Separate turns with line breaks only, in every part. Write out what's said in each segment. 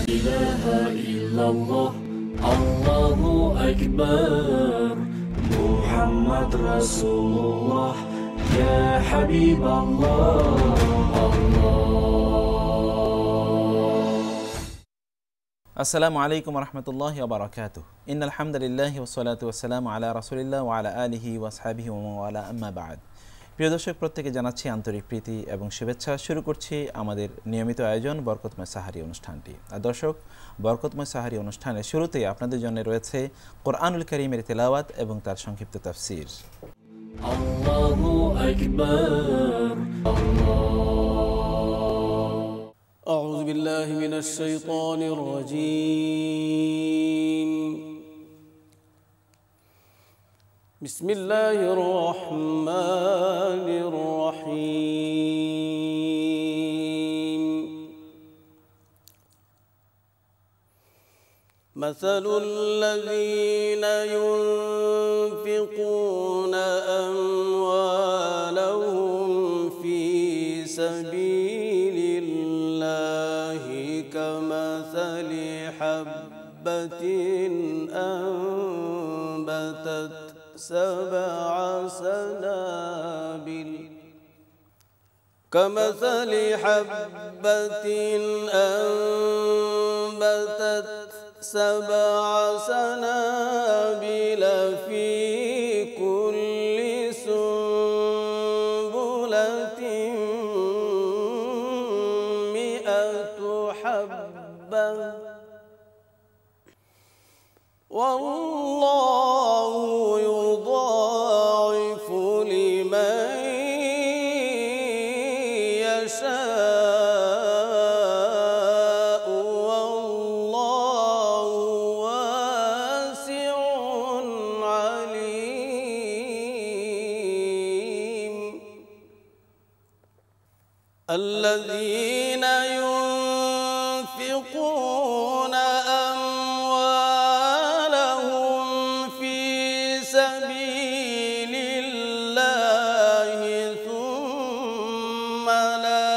ilaha illallah, Allahu akbar, Muhammad Rasulullah, ya Habiballah,
আসসালামু আলাইকুম রহমতুল্লাহি ওয়া বারাকাতুহু। ইন্নাল হামদুলিল্লাহি ওয়াসসালাতু ওয়াসসালামু আলা রাসূলিল্লাহ ওয়া আলা আলিহি ওয়া আসহাবিহি ওয়া মান ওয়ালা, আম্মা বা'দ। প্রিয় দর্শক, প্রত্যেকে জানাচ্ছি আন্তরিক প্রীতি এবং শুভেচ্ছা। শুরু করছি আমাদের নিয়মিত আয়োজন বরকতময় সাহারি অনুষ্ঠানটি। আর দর্শক, বরকতময় সাহারি অনুষ্ঠানের শুরুতেই আপনাদের জন্য রয়েছে কোরআনুল কারীমের তেলাওয়াত এবং তার সংক্ষিপ্ত তাফসীর।
Allahu akbar,
أعوذ بالله من الشيطان الرجيم. بسم الله الرحمن الرحيم. مثل الذين ينفقون أموالهم في سبيل الله كمثل حبة أنبتت سبع سنابل كمثل حبة أنبتت سبع سنابل في كل سنبلة 100 حبة والله يضاعف لمن يشاء والله واسع عليم. الذين ينفقون أموالهم في سبيل الله ثم لا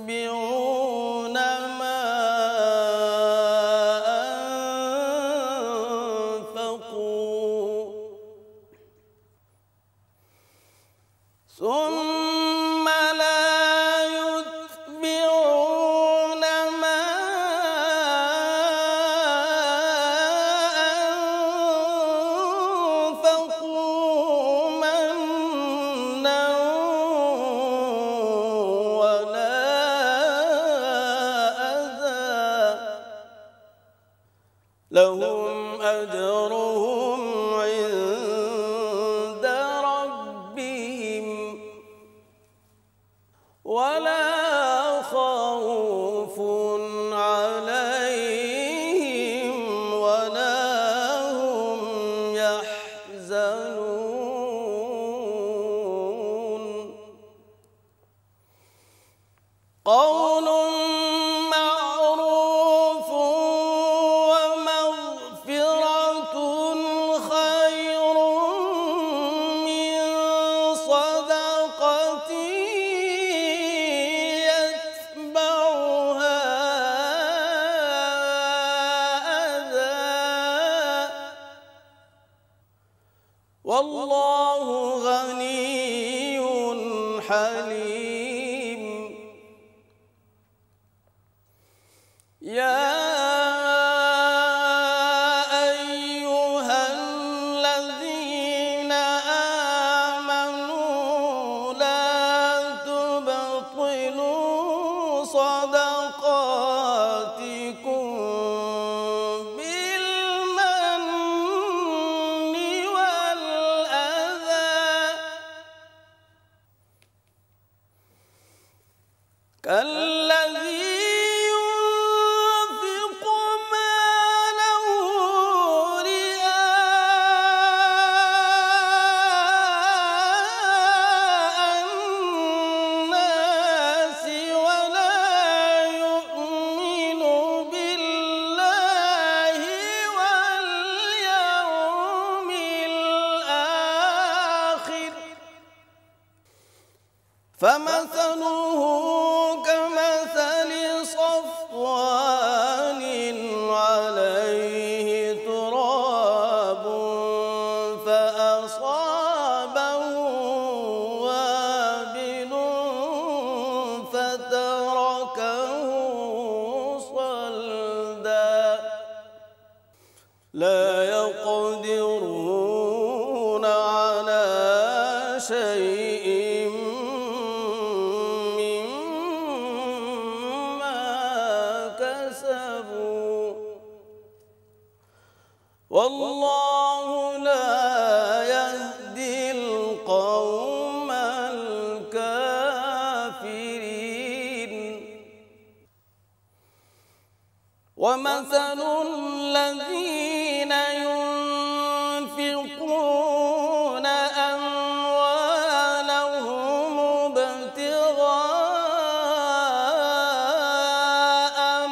يتبعون ما أنفقوا ثم لا يتبعون ما أنفقوا منا ولا أذى لهم أجرهم عند ربهم ولا خوف عليهم ولا هم يحزنون. قول معروف ومغفرة خير من صدقة يتبعها أذى والله غني حليم. يا أيها الذين آمنوا لا تبطلوا صدقاتكم بالمن والأذى كالذي ينفق ماله رئاء الناس ولا يؤمن بالله واليوم الآخر فمثله كمثل صفوان والله لا يهدي القوم الكافرين ومثل الذين ينفقون أموالهم ابتغاء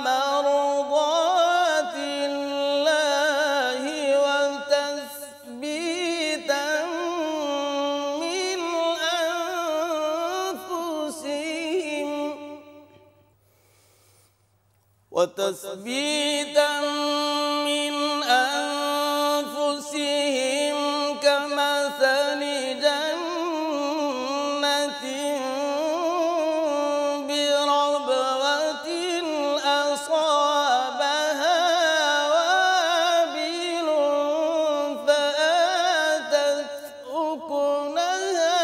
مرضات الله وتثبيتا من أنفسهم كمثل جنة بربوة أصابها وابل فآتت أكلها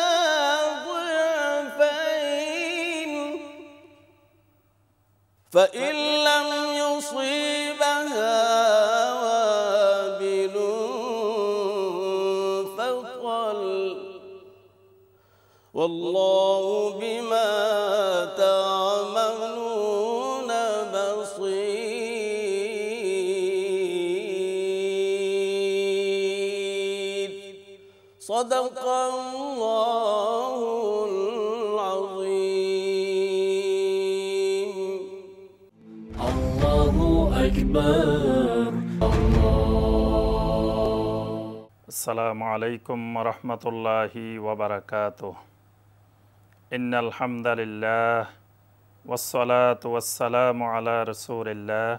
ضعفين فإن لم يصيبها وابل فطل والله بما تعملون بصير صدق الله العظيم
الله أكبر
السلام عليكم ورحمة الله وبركاته إن الحمد لله والصلاة والسلام على رسول الله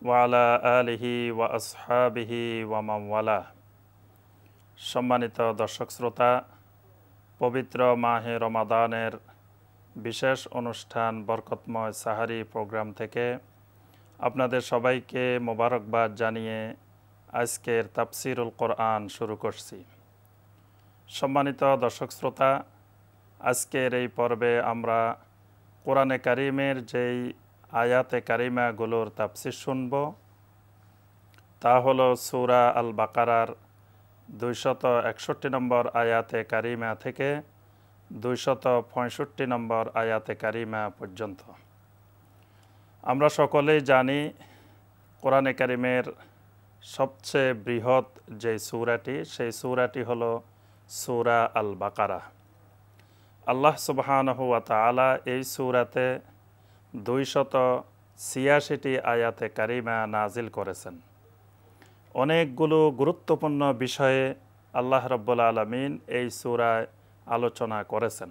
وعلى آله وأصحابه ومن والاه সম্মানিত দর্শক শ্রোতা পবিত্র মাহে রমাদানের বিশেষ অনুষ্ঠান বরকতময় সাহারি প্রোগ্রাম থেকে আপনাদের সবাইকে মোবারকবাদ জানিয়ে আজকের তাফসিরুল কোরআন শুরু করছি। সম্মানিত দর্শক শ্রোতা, আজকের এই পর্বে আমরা কোরআনে কারিমের যেই আয়াতে কারিমাগুলোর তাফসির শুনব তা হলো সূরা আল বাকারার 261 নম্বর আয়াতে কারিমা থেকে 265 নম্বর আয়াতে কারিমা পর্যন্ত। আমরা সকলেই জানি কোরআনে কারিমের সবচেয়ে বৃহৎ যে সূরাটি সেই সূরাটি হলো সূরা আল বাকারা। আল্লাহ সুবহানাহু ওয়া তাআলা এই সূরাতে 286টি আয়াতে কারিমা নাজিল করেছেন। অনেকগুলো গুরুত্বপূর্ণ বিষয়ে আল্লাহ রাব্বুল আলামিন এই সূরায় আলোচনা করেছেন।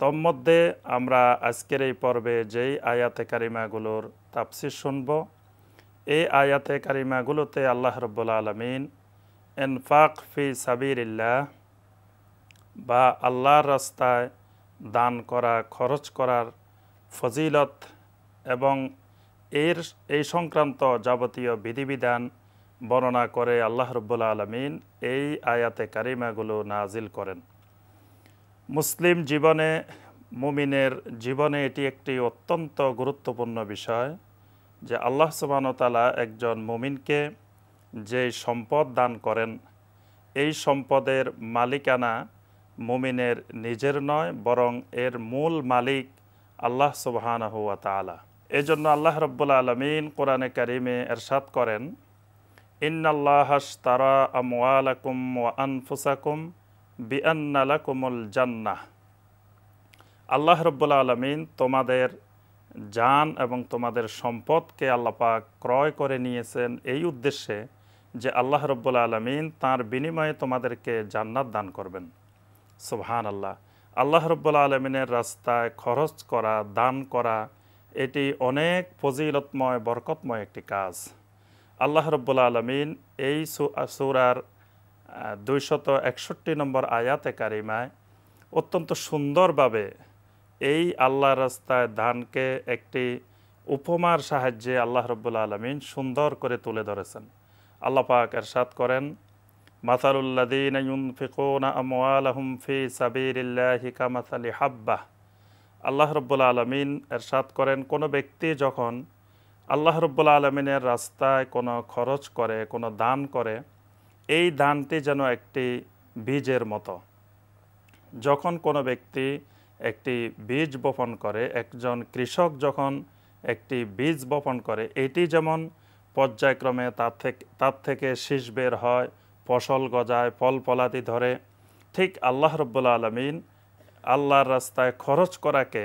তন্মধ্যে আমরা আজকের এই পর্বে যেই আয়াতে কারিমাগুলোর তাফসির শুনব এই আয়াতে কারিমাগুলোতে আল্লাহ রাব্বুল আলামিন ইনফাক ফি সাবিলিল্লাহ বা আল্লাহর রাস্তায় দান করা, খরচ করার ফজিলত এবং এই সংক্রান্ত যাবতীয় বিধিবিধান বর্ণনা করে আল্লাহ রাব্বুল আলামিন এই আয়াতে কারিমাগুলো নাজিল করেন। মুসলিম জীবনে, মুমিনের জীবনে এটি একটি অত্যন্ত গুরুত্বপূর্ণ বিষয় যে আল্লাহ সুবহানাহু ওয়া তাআলা একজন মুমিনকে যে সম্পদ দান করেন এই সম্পদের মালিকানা মুমিনের নিজের নয়, বরং এর মূল মালিক আল্লাহ সুবহানাহু ওয়া তাআলা। এজন্য আল্লাহ রাব্বুল আলামিন কোরআনে কারিমে ইরশাদ করেন, ইন্নাল্লাহা আশতারা আমওয়ালাকুম ওয়া আনফুসাকুম বিআন্না লাকুমুল জান্নাহ। আল্লাহ রাব্বুল আলামিন তোমাদের জান এবং তোমাদের সম্পদকে আল্লাহ পাক ক্রয় করে নিয়েছেন এই উদ্দেশ্যে যে আল্লাহ রাব্বুল আলামিন তার বিনিময়ে তোমাদেরকে জান্নাত দান করবেন। সুবহানাল্লাহ। আল্লাহ রাব্বুল আলামিনের রাস্তায় খরচ করা, দান করা এটি অনেক ফজিলতময়, বরকতময় একটি কাজ। আল্লাহ রাব্বুল আলামিন এই সূরার 261 নম্বর আয়াতে কারিমায় অত্যন্ত সুন্দরভাবে এই আল্লাহর রাস্তায় দানকে একটি উপমার সাহায্যে আল্লাহ রাব্বুল আলামিন সুন্দর করে তুলে ধরেছেন। আল্লাহ পাক ইরশাদ করেন, মাসালুল্লাযীনা ইউনফিকুনা আমওয়ালাহুম ফি সাবিলিল্লাহি কামাসালি হাব্বাহ। আল্লাহ রাব্বুল আলামিন ইরশাদ করেন, কোনো ব্যক্তি যখন আল্লাহ রাব্বুল আলামিনের রাস্তায় কোনো খরচ করে, কোনো দান করে, এই দানটি যেন একটি বীজের মতো। যখন কোনো ব্যক্তি একটি বীজ বপন করে, একজন কৃষক যখন একটি বীজ বপন করে, এটি যেমন পর্যায়ক্রমে তার থেকে শীষ বের হয়, ফসল গজায়, ফল ফলাদি ধরে, ঠিক আল্লাহ রাব্বুল আলামিন আল্লাহর রাস্তায় খরচ করাকে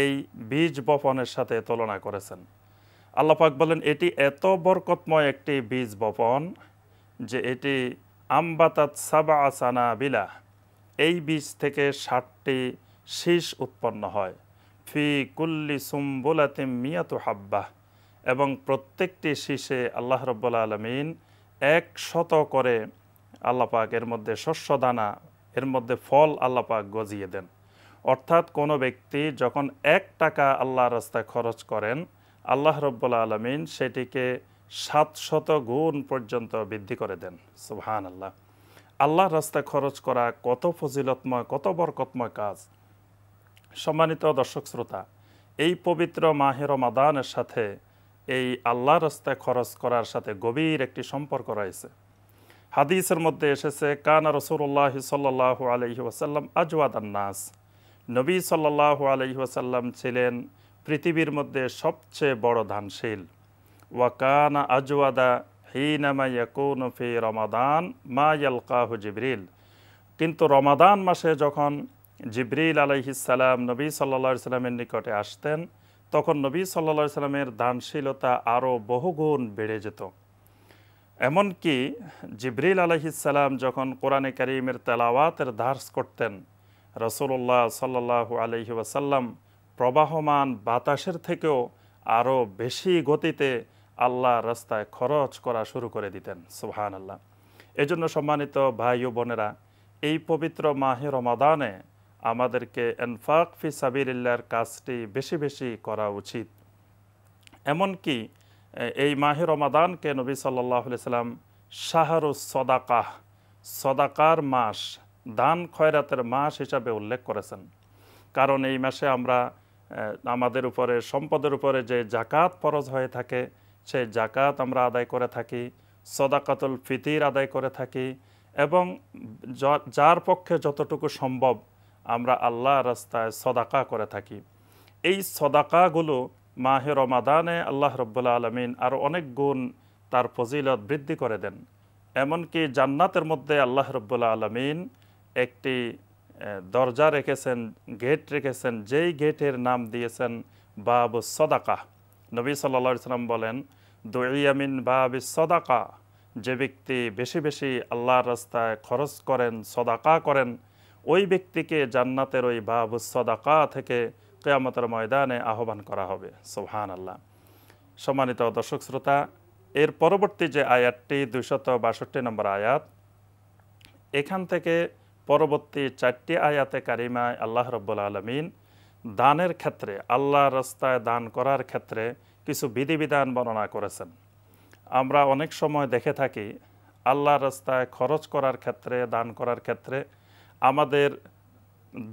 এই বীজ বপনের সাথে তুলনা করেছেন। আল্লাহ পাক বলেন এটি এত বরকতময় একটি বীজ বপন যে এটি আমবাতাত সাবা সানাবিলা, এই বীজ থেকে 60টি শীষ উৎপন্ন হয়। ফি কুল্লি সুম্বুলাতিম মিয়াতু হাব্বাহ, এবং প্রত্যেকটি শীষে আল্লাহ রাব্বুল আলামিন 100 করে আল্লাহ পাক এর মধ্যে শস্য দানা, এর মধ্যে ফল আল্লাহ পাক গজিয়ে দেন। অর্থাৎ কোনো ব্যক্তি যখন 1 টাকা আল্লাহর রাস্তায় খরচ করেন, আল্লাহ রাব্বুল আলামিন সেটিকে 700 গুণ পর্যন্ত বৃদ্ধি করে দেন। সুবহানাল্লাহ। আল্লাহর রাস্তায় খরচ করা কত ফজিলতময়, কত বরকতময় কাজ। সম্মানিত দর্শক শ্রোতা, এই পবিত্র মাহে রমাদানের সাথে এই আল্লাহর রাস্তায় খরচ করার সাথে গভীর একটি সম্পর্ক রয়েছে। হাদিসের মধ্যে এসেছে, কানা রাসূলুল্লাহ সাল্লাল্লাহু আলাইহি ওয়াসাল্লাম আজওয়াদান নাস, নবী সাল্লাল্লাহু আলাইহি ওয়াসাল্লাম ছিলেন পৃথিবীর মধ্যে সবচেয়ে বড় দানশীল। ওয়া কানা আজওয়াদা হিনামা ইয়াকুনু ফি রমাদান মা ইয়ালকাহু জিবরিল, কিন্তু রমাদান মাসে যখন জিবরিল আলাইহিস সালাম নবী সাল্লাল্লাহু আলাইহি সাল্লামের নিকটে আসতেন, তখন নবী সাল্লাল্লাহু আলাইহি সাল্লামের দানশীলতা আরও বহুগুণ বেড়ে যেত। এমনকি জিবরিল আলাইহিস সালাম যখন কোরআনে কারীমের তেলাওয়াতের দার্স করতেন, রাসূলুল্লাহ সাল্লাল্লাহু আলাইহি ওয়াসাল্লাম প্রবাহমান বাতাসের থেকেও আরও বেশি গতিতে আল্লাহর রাস্তায় খরচ করা শুরু করে দিতেন। সুবহানাল্লাহ। এজন্য সম্মানিত ভাই ও বোনেরা, এই পবিত্র মাহে রমাদানে আমাদেরকে ইনফাক ফি সাবিলিল্লাহর কাজটি বেশি বেশি করা উচিত। এমনকি এই মাহে রমাদানকে নবী সাল্লাল্লাহু আলাইহি সাল্লাম শাহরুস সদাকাহ, সদাকার মাস, দান খয়রাতের মাস হিসাবে উল্লেখ করেছেন। কারণ এই মাসে আমরা আমাদের উপরে, সম্পদের উপরে যে জাকাত ফরজ হয়ে থাকে, সেই জাকাত আমরা আদায় করে থাকি, সদাকাতুল ফিতির আদায় করে থাকি, এবং যার পক্ষে যতটুকু সম্ভব আমরা আল্লাহর রাস্তায় সদাকা করে থাকি। এই সদাকাগুলো মাহে রমাদানে আল্লাহ রাব্বুল আলামিন আরও অনেক গুণ তার ফজিলত বৃদ্ধি করে দেন। এমনকি জান্নাতের মধ্যে আল্লাহ রাব্বুল আলামিন একটি দরজা রেখেছেন, গেট রেখেছেন, যেই গেটের নাম দিয়েছেন বাবুস সদাকা। নবী সাল্লাল্লাহু আলাইহি সাল্লাম বলেন, দুইয়া মিন বাবিস সদাকা, যে ব্যক্তি বেশি বেশি আল্লাহর রাস্তায় খরচ করেন, সদাকা করেন, ওই ব্যক্তিকে জান্নাতের ওই বাবুস সদাকা থেকে কিয়ামতের ময়দানে আহ্বান করা হবে। সুবহানাল্লাহ। সম্মানিত দর্শক শ্রোতা, এর পরবর্তী যে আয়াতটি 262 নম্বর আয়াত, এখান থেকে পরবর্তী 4টি আয়াতে কারিমায় আল্লাহ রাব্বুল আলামিন দানের ক্ষেত্রে, আল্লাহর রাস্তায় দান করার ক্ষেত্রে কিছু বিধিবিধান বর্ণনা করেছেন। আমরা অনেক সময় দেখে থাকি আল্লাহর রাস্তায় খরচ করার ক্ষেত্রে, দান করার ক্ষেত্রে আমাদের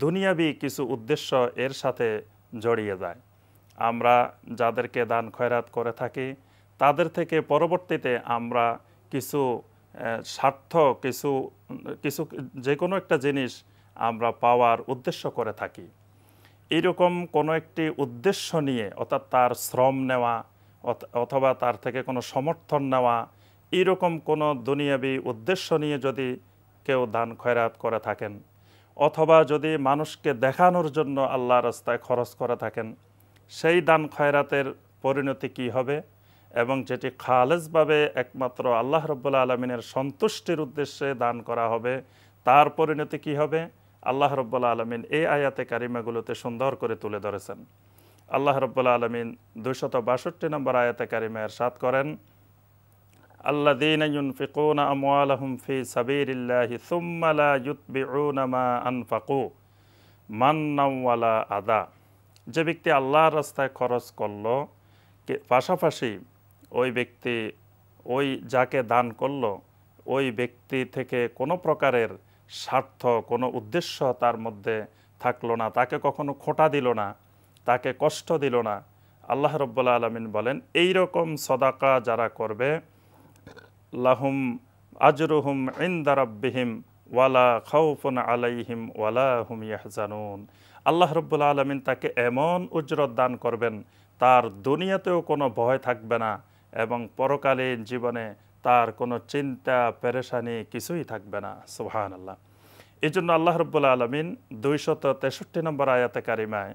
দুনিয়াবি কিছু উদ্দেশ্য এর সাথে জড়িয়ে যায়। আমরা যাদেরকে দান খয়রাত করে থাকি তাদের থেকে পরবর্তীতে আমরা কিছু স্বার্থ, কিছু যে কোনো একটা জিনিস আমরা পাওয়ার উদ্দেশ্য করে থাকি। এরকম কোনো একটি উদ্দেশ্য নিয়ে, অর্থাৎ তার শ্রম নেওয়া অথবা তার থেকে কোনো সমর্থন নেওয়া, এরকম কোনো দুনিয়াবি উদ্দেশ্য নিয়ে যদি কেউ দান খয়রাত করে থাকেন, অথবা যদি মানুষকে দেখানোর জন্য আল্লাহর রাস্তায় খরচ করে থাকেন, সেই দান খয়রাতের পরিণতি কি হবে, এবং যেটি খালেজভাবে একমাত্র আল্লাহ রাব্বুল আলামিনের সন্তুষ্টির উদ্দেশ্যে দান করা হবে, তার পরিণতি কি হবে, আল্লাহ রাব্বুল আলামিন এই আয়াতে কারিমাগুলোতে সুন্দর করে তুলে ধরেছেন। আল্লাহ রাব্বুল আলামিন 262 নম্বর আয়াতে কারিমা ইরশাদ করেন, আল্লাযীনা ইউনফিকুনা আমওয়ালাহুম ফি সাবিলিল্লাহি সুম্মা লা ইউতবিউনা মা আনফাকু মান্নাও ওয়ালা আদা। যে ব্যক্তি আল্লাহর রাস্তায় খরচ করলো, পাশাপাশি ওই ব্যক্তি, ওই যাকে দান করলো, ওই ব্যক্তি থেকে কোনো প্রকারের স্বার্থ, কোনো উদ্দেশ্য তার মধ্যে থাকলো না, তাকে কখনো খোঁটা দিল না, তাকে কষ্ট দিল না। আল্লাহ রাব্বুল আলামিন বলেন এই রকম সদাকা যারা করবে লাহুম আজরুহুম ইনদা রাব্বিহিম ওয়ালা খাউফুন আলাইহিম ওয়ালা হুম ইয়াহজানুন। আল্লাহ রাব্বুল আলামিন তাকে এমন উজরত দান করবেন, তার দুনিয়াতেও কোনো ভয় থাকবে না এবং পরকালীন জীবনে তার কোনো চিন্তা পেরেশানি কিছুই থাকবে না। সুবহানাল্লাহ। এই জন্য আল্লাহ রাব্বুল আলামিন 263 নম্বর আয়াতে কারিমায়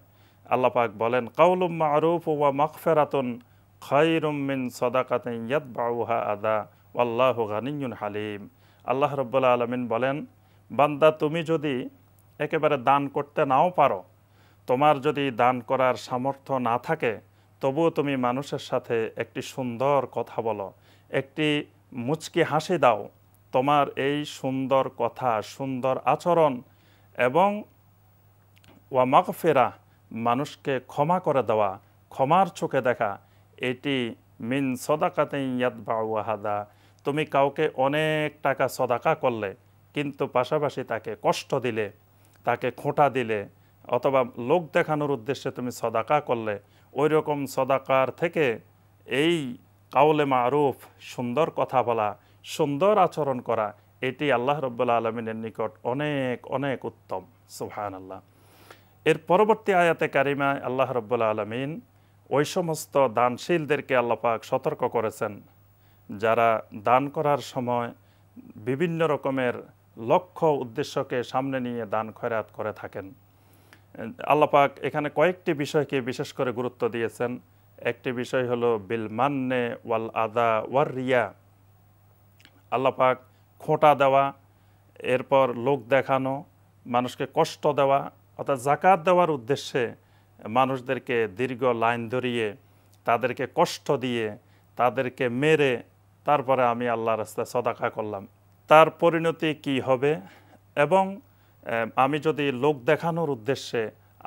আল্লাহ পাক বলেন কাউলুম মা'রুফ ওয়া মাগফিরাতুন খায়রুম মিন সাদাকাতিন ইয়াতবাউহা আযা ওয়াল্লাহু গানিয়্যুন হালিম। আল্লাহ রাব্বুল আলামিন বলেন, বান্দা তুমি যদি একেবারে দান করতে নাও পারো, তোমার যদি দান করার সামর্থ্য না থাকে, তবুও তুমি মানুষের সাথে একটি সুন্দর কথা বলো, একটি মুচকি হাসি দাও। তোমার এই সুন্দর কথা, সুন্দর আচরণ এবং ওয়া মাগফিরা, মানুষকে ক্ষমা করে দেওয়া, ক্ষমার চোখে দেখা, এটি মিন সদাকাতিন ইয়াতবাউহা আযা। তুমি কাউকে অনেক টাকা সদাকা করলে কিন্তু পাশাপাশি তাকে কষ্ট দিলে, তাকে খোঁটা দিলে, অথবা লোক দেখানোর উদ্দেশ্যে তুমি সদাকা করলে, ওই রকম সদাকার থেকে এই কাউলে মারুফ, সুন্দর কথা বলা, সুন্দর আচরণ করা, এটি আল্লাহ রাব্বুল আলামিনের নিকট অনেক অনেক উত্তম। সুবহানাল্লাহ। এর পরবর্তী আয়াতে কারিমায় আল্লাহ রাব্বুল আলামিন ওই সমস্ত দানশীলদেরকে আল্লাহ পাক সতর্ক করেছেন যারা দান করার সময় বিভিন্ন রকমের লক্ষ্য উদ্দেশ্যকে সামনে নিয়ে দান খয়রাত করে থাকেন। আল্লাহ পাক এখানে কয়েকটি বিষয়কে বিশেষ করে গুরুত্ব দিয়েছেন। একটি বিষয় হলো বিল মান্নে ওয়াল আদা ওয়ার রিয়া। আল্লাহ পাক খোঁটা দেওয়া, এরপর লোক দেখানো, মানুষকে কষ্ট দেওয়া, অর্থাৎ যাকাত দেওয়ার উদ্দেশ্যে মানুষদেরকে দীর্ঘ লাইন ধরিয়ে, তাদেরকে কষ্ট দিয়ে, তাদেরকে মেরে তারপরে আমি আল্লাহর রাস্তায় সদাকা করলাম, তার পরিণতি কি হবে, এবং আমি যদি লোক দেখানোর উদ্দেশ্যে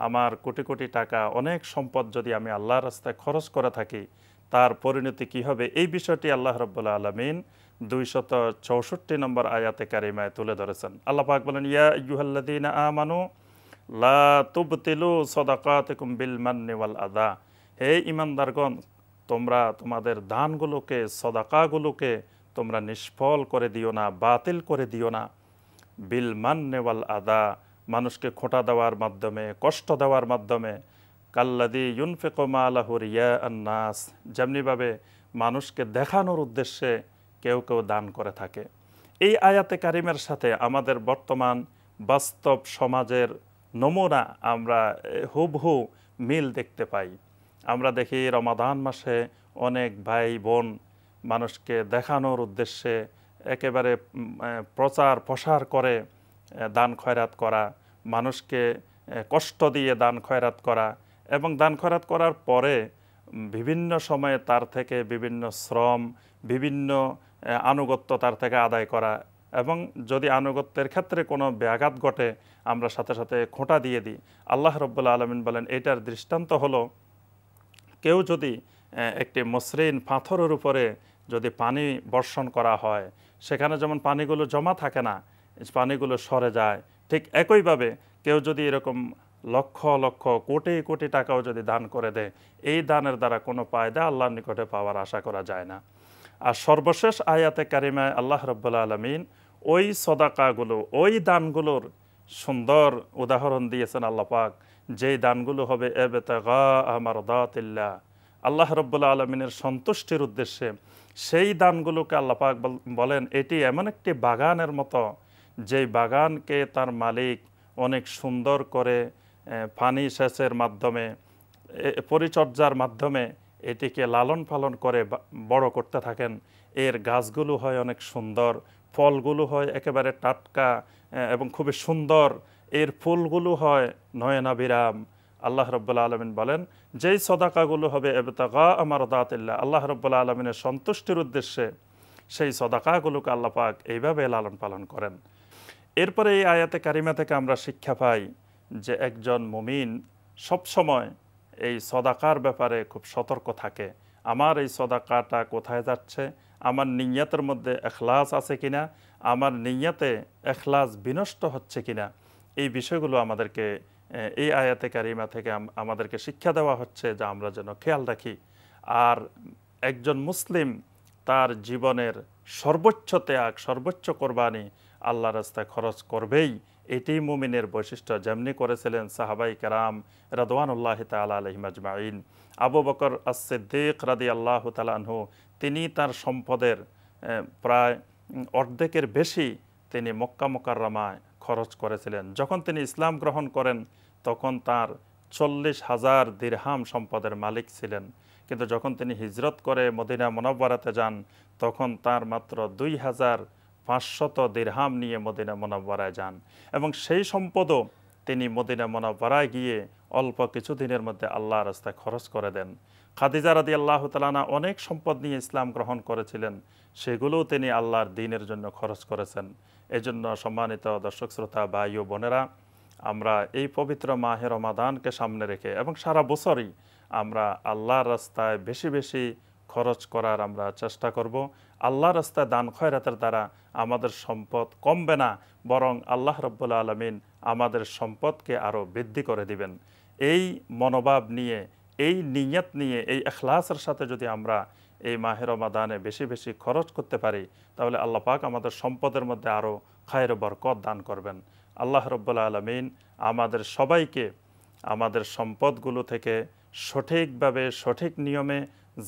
আমার কোটি কোটি টাকা, অনেক সম্পদ যদি আমি আল্লাহর রাস্তায় খরচ করে থাকি, তার পরিণতি কি হবে, এই বিষয়টি আল্লাহ রাব্বুল আলামিন 264 নম্বর আয়াতে কারিমায় তুলে ধরেছেন। আল্লাহ পাক বলেন, ইয়া আইয়ুহাল্লাযীনা আমানু লা তুবতিলু সাদাকাতিকুম বিল মান্নি ওয়াল আযা। হে ঈমানদারগণ, তোমরা তোমাদের দানগুলোকে, সদাকাগুলোকে তোমরা নিষ্ফল করে দিও না, বাতিল করে দিও না। বিল মান্নি ওয়াল আযা, মানুষকে খোঁটা দেওয়ার মাধ্যমে, কষ্ট দেওয়ার মাধ্যমে। কাল্লাযী ইউনফিকু মালাহু রিয়াআন নাস, যেমনিভাবে মানুষকে দেখানোর উদ্দেশ্যে কেউ কেউ দান করে থাকে। এই আয়াতে কারিমের সাথে আমাদের বর্তমান বাস্তব সমাজের নমুনা আমরা হুবহু মিল দেখতে পাই। আমরা দেখি রমাদান মাসে অনেক ভাই বোন মানুষকে দেখানোর উদ্দেশ্যে একেবারে প্রচার প্রসার করে দান খয়রাত করা, মানুষকে কষ্ট দিয়ে দান খয়রাত করা, এবং দান খয়রাত করার পরে বিভিন্ন সময়ে তার থেকে বিভিন্ন শ্রম, বিভিন্ন আনুগত্য তার থেকে আদায় করা, এবং যদি আনুগত্যের ক্ষেত্রে কোনো ব্যাঘাত ঘটে আমরা সাথে সাথে খোঁটা দিয়ে দিই। আল্লাহ রাব্বুল আলামিন বলেন, এটার দৃষ্টান্ত হলো কেউ যদি একটি মসৃণ পাথরের উপরে যদি পানি বর্ষণ করা হয়, সেখানে যেমন পানিগুলো জমা থাকে না, পানিগুলো সরে যায়, ঠিক একইভাবে কেউ যদি এরকম লক্ষ লক্ষ কোটি কোটি টাকাও যদি দান করে দেয়, এই দানের দ্বারা কোনো ফায়দা আল্লাহর নিকটে পাওয়ার আশা করা যায় না। আর সর্বশেষ আয়াতে কারিমায় আল্লাহ রাব্বুল আলামিন ওই সদাকাগুলো, ওই দানগুলোর সুন্দর উদাহরণ দিয়েছেন আল্লাহ পাক, যেই দানগুলো হবে ইবতিগা মারদাতিল্লাহ, আল্লাহ রাব্বুল আলামিনের সন্তুষ্টির উদ্দেশ্যে। সেই দানগুলোকে আল্লাহ পাক বলেন এটি এমন একটি বাগানের মতো, যেই বাগানকে তার মালিক অনেক সুন্দর করে পানি সেচের মাধ্যমে, পরিচর্যার মাধ্যমে এটিকে লালন পালন করে বড় করতে থাকেন। এর গাছগুলো হয় অনেক সুন্দর, ফলগুলো হয় একেবারে টাটকা এবং খুবই সুন্দর, এর ফুলগুলো হয় নয়নাভিরাম। আল্লাহ রাব্বুল আলামিন বলেন, যেই সদাকাগুলো হবে ইবতিগা মারদাতিল্লাহ, আল্লাহ রাব্বুল আলামিনের সন্তুষ্টির উদ্দেশ্যে, সেই সদাকাগুলোকে আল্লাহ পাক এইভাবে লালন পালন করেন। এরপরে এই আয়াতে কারিমা থেকে আমরা শিক্ষা পাই যে একজন মুমিন সবসময় এই সদাকার ব্যাপারে খুব সতর্ক থাকে। আমার এই সদাকাটা কোথায় যাচ্ছে, আমার নিয়তের মধ্যে এখলাস আছে কিনা, আমার নিয়তে এখলাস বিনষ্ট হচ্ছে কিনা, এই বিষয়গুলো আমাদেরকে এই আয়াতে কারিমা থেকে আমাদেরকে শিক্ষা দেওয়া হচ্ছে যে আমরা যেন খেয়াল রাখি। আর একজন মুসলিম তার জীবনের সর্বোচ্চ ত্যাগ, সর্বোচ্চ কোরবানি আল্লাহর রাস্তায় খরচ করবেই, এটি মুমিনের বৈশিষ্ট্য। যেমনি করেছিলেন সাহাবাই কেরাম রাদওয়ানুল্লাহি তাআলা আলাইহিম আজমাইন। আবু বকর আস-সিদ্দিক রাদিয়াল্লাহু তাআলা আনহু, তিনি তার সম্পদের প্রায় অর্ধেকের বেশি তিনি মক্কা মুকাররমায় খরচ করেছিলেন। যখন তিনি ইসলাম গ্রহণ করেন তখন তার 40,000 দিরহাম সম্পদের মালিক ছিলেন, কিন্তু যখন তিনি হিজরত করে মদিনা মুনাওয়ারাতে যান তখন তার মাত্র 2,500 দিরহাম নিয়ে মদিনা মুনাওয়ারায় যান, এবং সেই সম্পদও তিনি মদিনা মুনাওয়ারায় গিয়ে অল্প কিছুদিনের মধ্যে আল্লাহর রাস্তায় খরচ করে দেন। খাদিজা রাদিয়াল্লাহু তাআলা আনহা অনেক সম্পদ নিয়ে ইসলাম গ্রহণ করেছিলেন, সেগুলোও তিনি আল্লাহর দ্বীনের জন্য খরচ করেছেন। এজন্য সম্মানিত দর্শক শ্রোতা ভাই ও বোনেরা, আমরা এই পবিত্র মাহে রমাদানকে সামনে রেখে এবং সারা বছরই আমরা আল্লাহর রাস্তায় বেশি বেশি খরচ করার আমরা চেষ্টা করব। আল্লাহর রাস্তায় দান খয়রাতের দ্বারা আমাদের সম্পদ কমবে না, বরং আল্লাহ রাব্বুল আলামিন আমাদের সম্পদকে আরও বৃদ্ধি করে দিবেন। এই মনোভাব নিয়ে, এই নিয়ত নিয়ে, এই ইখলাসের সাথে যদি আমরা এই মাহে রমাদানে বেশি বেশি খরচ করতে পারি, তাহলে আল্লাহ পাক আমাদের সম্পদের মধ্যে আরও খায়ের বরকত দান করবেন। আল্লাহ রাব্বুল আলামিন আমাদের সবাইকে আমাদের সম্পদগুলো থেকে সঠিকভাবে, সঠিক নিয়মে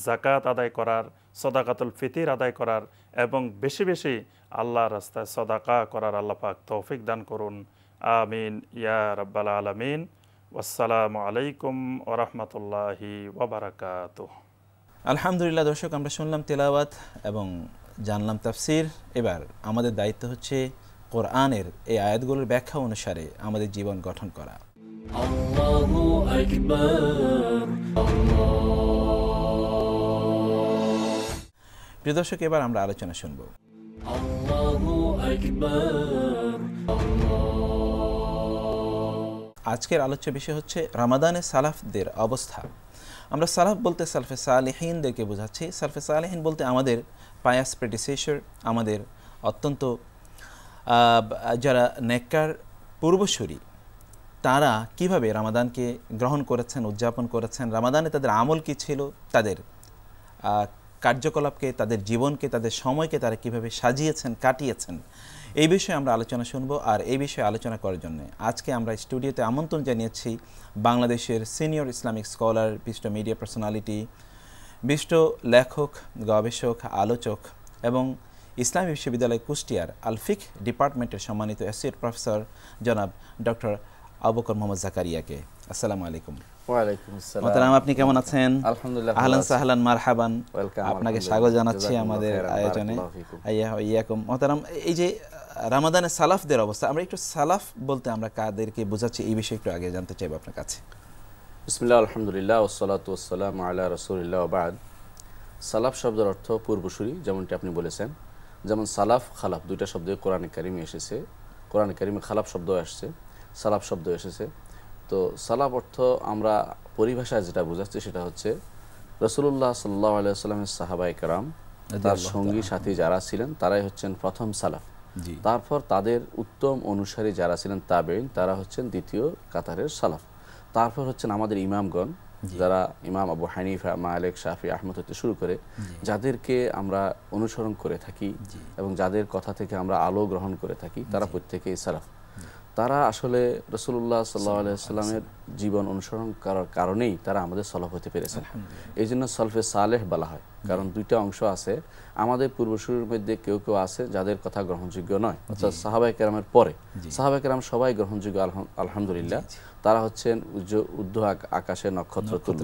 যাকাত আদায় করার, সদাকাতুল ফিতির আদায় করার এবং বেশি বেশি আল্লাহর রাস্তায় সদাকা করার আল্লাহ পাক তৌফিক দান করুন। আমিন ইয়া রাব্বাল আলামিন। আসসালামু আলাইকুম ওয়া রাহমাতুল্লাহি ওয়া বারাকাতুহু।
আলহামদুলিল্লাহ দর্শক, আমরা শুনলাম তেলাওয়াত এবং জানলাম তাফসির। এবার আমাদের দায়িত্ব হচ্ছে কোরআনের এই আয়াতগুলোর ব্যাখ্যা অনুসারে আমাদের জীবন গঠন করা।
আল্লাহু আকবার,
প্রিয় দর্শক, এবার আমরা আলোচনা শুনব।
আল্লাহু আকবার।
আজকের আলোচ্য বিষয় হচ্ছে রমাদানে সালাফদের অবস্থা। আমরা সালাফ বলতে সালফে সালেহিনদেরকে বোঝাচ্ছি। সালফে সালেহিন বলতে আমাদের পায়াস প্রেডিসেসর, আমাদের অত্যন্ত যারা নেককার পূর্বসূরি, তারা কিভাবে রমাদানকে গ্রহণ করেছেন, উদযাপন করেছেন, রমাদানে তাদের আমল কী ছিল, তাদের কার্যকলাপকে, তাদের জীবনকে, তাদের সময়কে তারা কিভাবে সাজিয়েছেন, কাটিয়েছেন, এই বিষয়ে আমরা আলোচনা শুনব। আর এই বিষয়ে আলোচনা করার জন্য আজকে আমরা স্টুডিওতে আমন্ত্রণ জানিয়েছি বাংলাদেশের সিনিয়র ইসলামিক স্কলার, বিশিষ্ট মিডিয়া পার্সোনালিটি, বিশিষ্ট লেখক, গবেষক, আলোচক এবং ইসলামী বিশ্ববিদ্যালয় কুষ্টিয়ার আল ফিকহ ডিপার্টমেন্টের সম্মানিত অ্যাসোসিয়েট প্রফেসর জনাব ডক্টর আবু বকর মোহাম্মদ জাকারিয়াকে। আসসালামু আলাইকুম।
ওয়ালাইকুম আসসালাম।
মোহতারাম, আপনি কেমন আছেন?
আলহামদুলিল্লাহ।
আহলান সাহলান মারহাবান,
ওয়েলকাম।
আপনাকে স্বাগত জানাচ্ছি আমাদের আয়োজনে। ইয়াকুম। মোহতারাম, এই যে রমাদানে সালাফদের অবস্থা, আমরা একটু সালাফ বলতে আমরা কাদেরকে বোঝাচ্ছি এই বিষয়ে একটু আগে জানতে চাইব আপনার কাছে।
বিসমিল্লাহ, আলহামদুলিল্লাহ, ওয়াসসালাতু ওয়াসসালামু আলা রাসূলিল্লাহ ওয়া বা'দ। সালাফ শব্দের অর্থ পূর্বসূরি, যেমনটি আপনি বলেছেন। যেমন সালাফ, খালাফ দুইটা শব্দ কোরআনে কারিমে এসেছে। কোরআনে কারিমে খালাফ শব্দ আসছে, সালাফ শব্দ এসেছে। তো সালাফ অর্থ আমরা পরিভাষায় যেটা বোঝাচ্ছি সেটা হচ্ছে রাসূলুল্লাহ সাল্লাল্লাহু আলাইহি ওয়াসাল্লামের সাহাবায়ে কেরাম, তার সঙ্গী সাথী যারা ছিলেন তারাই হচ্ছেন প্রথম সালাফ। তারপর তাদের উত্তম অনুসারী যারা ছিলেন তাবেঈন, তারা হচ্ছেন দ্বিতীয় কাতারের সালাফ। তারপর হচ্ছেন আমাদের ইমামগণ, যারা ইমাম আবু হানিফা, মালিক, শাফি, আহমদ হতে শুরু করে যাদেরকে আমরা অনুসরণ করে থাকি এবং যাদের কথা থেকে আমরা আলো গ্রহণ করে থাকি, তারা প্রত্যেকেই সালাফ। তারা আসলে রাসূলুল্লাহ সাল্লাল্লাহু আলাইহি ওয়াসাল্লামের জীবন অনুসরণ করার কারণেই তারা আমাদের সালাফ হতে পেরেছেন। এই জন্য সালফে সালেহ বলা হয়, কারণ দুইটা অংশ আছে। আমাদের পূর্বসূরির মধ্যে কেউ কেউ আছে যাদের কথা গ্রহণযোগ্য নয়, অর্থাৎ সাহাবায়ে কেরামের পরে। সাহাবায়ে কেরাম সবাই গ্রহণযোগ্য, আলহামদুলিল্লাহ। তারা হচ্ছেন ঊর্ধ্ব আকাশের নক্ষত্র তুল্য।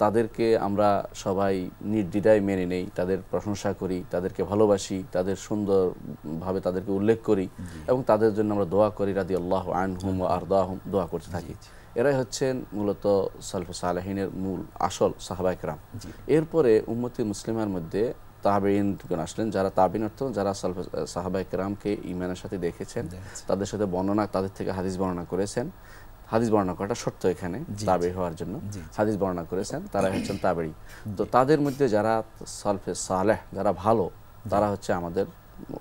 তাদেরকে আমরা সবাই নির্দ্বিধায় মেনে নেই, তাদের প্রশংসা করি, তাদেরকে ভালোবাসি, তাদের সুন্দরভাবে তাদেরকে উল্লেখ করি এবং তাদের জন্য আমরা দোয়া করি, রাদিয়াল্লাহু আনহুম ওয়া আরদাহুম, দোয়া করতে থাকি। এরাই হচ্ছেন মূলত সালফে সালেহিনের মূল আসল সাহাবায়ে কেরাম। এরপরে উম্মতি মুসলিমের মধ্যে তাবেঈনগণ আসলেন, যারা তাবেঈন অর্থ যারা সাহাবায়ে কেরামকে ঈমানের সাথে দেখেছেন, তাদের সাথে বর্ণনা, তাদের থেকে হাদিস বর্ণনা করেছেন। হাদিস বর্ণনা করাটা শর্ত এখানে তাবেঈ হওয়ার জন্য, হাদিস বর্ণনা করেছেন, তারা হচ্ছেন তাবেঈ। তো তাদের মধ্যে যারা সালফে সালেহ, যারা ভালো, তারা হচ্ছে আমাদের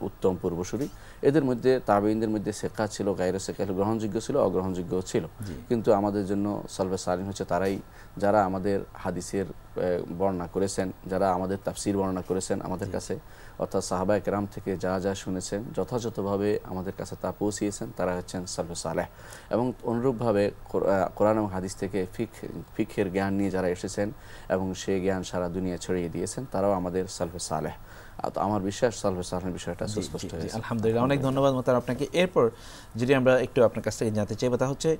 উত্তম পূর্বসূরি। এদের মধ্যে তাবেঈনদের মধ্যে সেকা ছিল, গায়রে সেকা ছিল, গ্রহণযোগ্য ছিল, অগ্রহণযোগ্য ছিল। কিন্তু আমাদের জন্য সালফে সালিহিন হচ্ছে তারাই যারা আমাদের হাদিসের বর্ণনা করেছেন, যারা আমাদের তাফসির বর্ণনা করেছেন আমাদের কাছে, অর্থাৎ সাহাবায়ে কেরাম থেকে যা যা শুনেছেন যথাযথভাবে আমাদের কাছে তা পৌঁছিয়েছেন, তারা হচ্ছেন সালফে সালেহ। এবং অনুরূপভাবে কোরআন এবং হাদিস থেকে ফিকহের জ্ঞান নিয়ে যারা এসেছেন এবং সেই জ্ঞান সারা দুনিয়া ছড়িয়ে দিয়েছেন, তারাও আমাদের সালফে সালেহ। তো আমার বিশ্বাস সালফে সালেহের বিষয়টা সুস্পষ্ট হয়েছে।
আলহামদুলিল্লাহ, অনেক ধন্যবাদ মোতার আপনাকে। এরপর যদি আমরা একটু আপনার কাছ থেকে জানতে চাইবো, তা হচ্ছে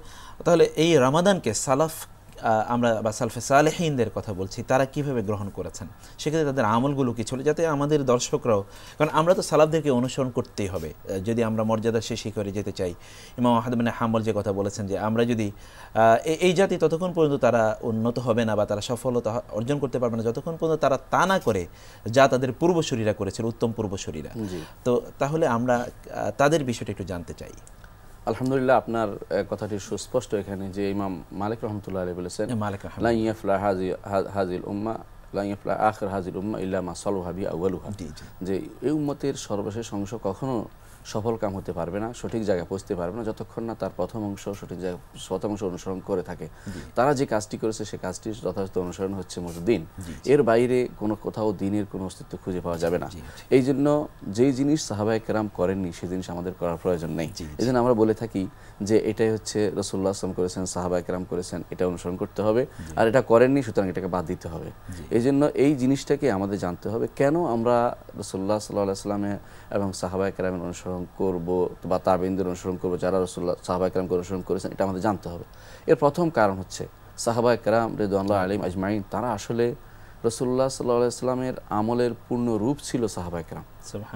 তাহলে এই রমাদানকে সালাফ আমরা বা সালফে সালেহিনদের কথা বলছি, তারা কিভাবে গ্রহণ করেছেন, সেক্ষেত্রে তাদের আমলগুলো কী ছিল, যাতে আমাদের দর্শকরাও, কারণ আমরা তো সালাফদেরকে অনুসরণ করতেই হবে যদি আমরা মর্যাদা সে শিখরে যেতে চাই। ইমাম আহমদ বিন হাম্বল যে কথা বলেছেন যে আমরা যদি এই জাতি ততক্ষণ পর্যন্ত তারা উন্নত হবে না বা তারা সফলতা অর্জন করতে পারবে না যতক্ষণ পর্যন্ত তারা তা না করে যা তাদের পূর্বসূরীরা করেছিল, উত্তম পূর্বসূরীরা। তো তাহলে আমরা তাদের বিষয়টা একটু জানতে চাই।
আলহামদুলিল্লাহ, আপনার কথাটি সুস্পষ্ট এখানে যে ইমাম মালিক রহমতুল্লাহ আলাইহি বলেছেন, লা ইয়াফলা হাযিল উম্মাহ লা ইয়াফলা আখির হাযিল উম্মাহ ইল্লা মা সালুহা বি আউয়ালুহা, যে এই উম্মতের সর্বশেষ অংশ কখনো সফল কাম হতে পারবে না, সঠিক জায়গায় পৌঁছতে পারবে না যতক্ষণ না তার প্রথম অংশ সঠিক জায়গায় অনুসরণ করে থাকে। তারা যে কাজটি করেছে সে কাজটির যথাযথ অনুসরণ হচ্ছে মূলত দিন। এর বাইরে কোনো কোথাও দিনের কোনো অস্তিত্ব খুঁজে পাওয়া যাবে না। এই জন্য যেই জিনিস সাহাবায়ে কেরাম করেননি সেই জিনিস আমাদের করার প্রয়োজন নেই। এই জন্য আমরা বলে থাকি যে এটাই হচ্ছে রাসূলুল্লাহ সাল্লাল্লাহু আলাইহি ওয়াসাল্লাম করেছেন, সাহাবায়ে কেরাম করেছেন, এটা অনুসরণ করতে হবে, আর এটা করেননি সুতরাং এটাকে বাদ দিতে হবে। এই জন্য এই জিনিসটাকে আমাদের জানতে হবে, কেন আমরা রাসূলুল্লাহ সাল্লাল্লাহু আলাইহি ওয়াসাল্লামের এবং সাহাবায়ে কেরামের অনুসরণ করব বা তাবেঈনদের অনুসরণ করব যারা রাসূলুল্লাহ সাহাবায়ে কেরামকে অনুসরণ করেছেন, এটা আমাদের জানতে হবে। এর প্রথম কারণ হচ্ছে সাহাবায়ে কেরাম রিদওয়ানুল্লাহি আলাইহিম আজমাইন, তারা আসলে রাসূলুল্লাহ সাল্লাল্লাহু আলাইহি ওয়াসাল্লামের আমলের পূর্ণ রূপ ছিল। সাহাবায়ে কেরাম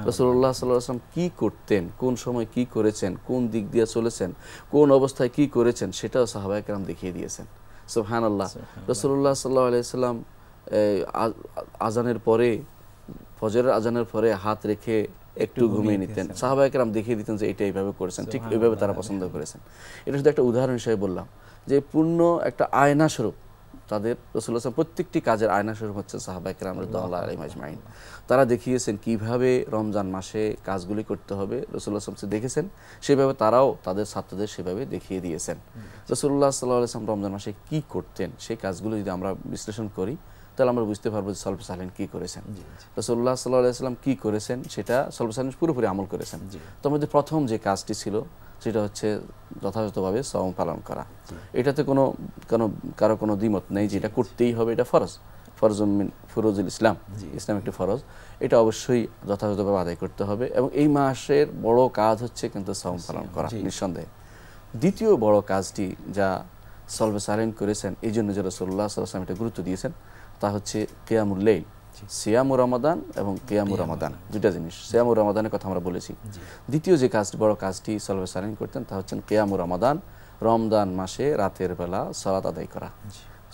রাসূলুল্লাহ সাল্লাল্লাহু আলাইহি ওয়াসাল্লাম কি করতেন, কোন সময় কি করেছেন, কোন দিক দিয়ে চলেছেন, কোন অবস্থায় কি করেছেন, সেটাও সাহাবায়ে কেরাম দেখিয়ে দিয়েছেন। সুবহানাল্লাহ। রাসূলুল্লাহ সাল্লাল্লাহু আলাইহি ওয়াসাল্লাম আজানের পরে, ফজরের আজানের পরে হাত রেখে একটু ঘুমিয়ে নিতেন, সাহাবায়ে কেরাম দেখিয়ে দিতেন যে এটা এইভাবে করেছেন, ঠিক এইভাবে তারা পছন্দ করেছেন। এটা শুধু একটা উদাহরণ হিসেবে বললাম যে পূর্ণ একটা আয়না স্বরূপ তাদের রাসূলুল্লাহ সাল্লাল্লাহু আলাইহি ওয়াসাল্লাম প্রত্যেকটি কাজের আয়না স্বরূপ হচ্ছে সাহাবায়ে কেরাম রাদিয়াল্লাহু আলাইহিম আজমাইন। তারা দেখিয়েছেন কিভাবে রমজান মাসে কাজগুলি করতে হবে, রাসূলুল্লাহ সাল্লাল্লাহু আলাইহি ওয়াসাল্লাম দেখেছেন, সেভাবে তারাও তাদের ছাত্রদের সেভাবে দেখিয়ে দিয়েছেন। রাসূলুল্লাহ সাল্লাল্লাহু আলাইহি ওয়াসাল্লাম রমজান মাসে কি করতেন সেই কাজগুলো যদি আমরা বিশ্লেষণ করি তাহলে আমরা বুঝতে পারবো যে সালফে সালেহিন কি করেছেন। রাসূলুল্লাহ সাল্লাল্লাহু আলাইহি ওয়াসাল্লাম কি করেছেন সেটা সালফে সালেহিন পুরোপুরি আমল করেছেন। তার মধ্যে প্রথম যে কাজটি ছিল সেটা হচ্ছে যথাযথভাবে সাওম পালন করা। এটাতে কারো কোনো দ্বিমত নেই যে এটা করতেই হবে, এটা ফরজুম মিন ফুরুজুল ইসলাম, ইসলাম একটি ফরজ, এটা অবশ্যই যথাযথভাবে আদায় করতে হবে। এবং এই মাসের বড় কাজ হচ্ছে কিন্তু সাওম পালন করা নিঃসন্দেহে। দ্বিতীয় বড় কাজটি যা সালফে সালেহিন করেছেন, এই জন্য যে রাসূলুল্লাহ সাল্লাল্লাহু আলাইহি ওয়াসাল্লাম এটা গুরুত্ব দিয়েছেন, তা হচ্ছে কিয়ামুল লাইল, সিয়ামুর রমাদান এবং কিয়ামুর রমাদান, দুইটা জিনিস। সিয়ামুর রমাদানের কথা আমরা বলেছি। দ্বিতীয় যে কাজটি, বড় কাজটি সালফে সালেহিন করতেন তা হচ্ছে কিয়ামুর রমাদান, রমজান মাসে রাতের বেলা সালাত আদায় করা।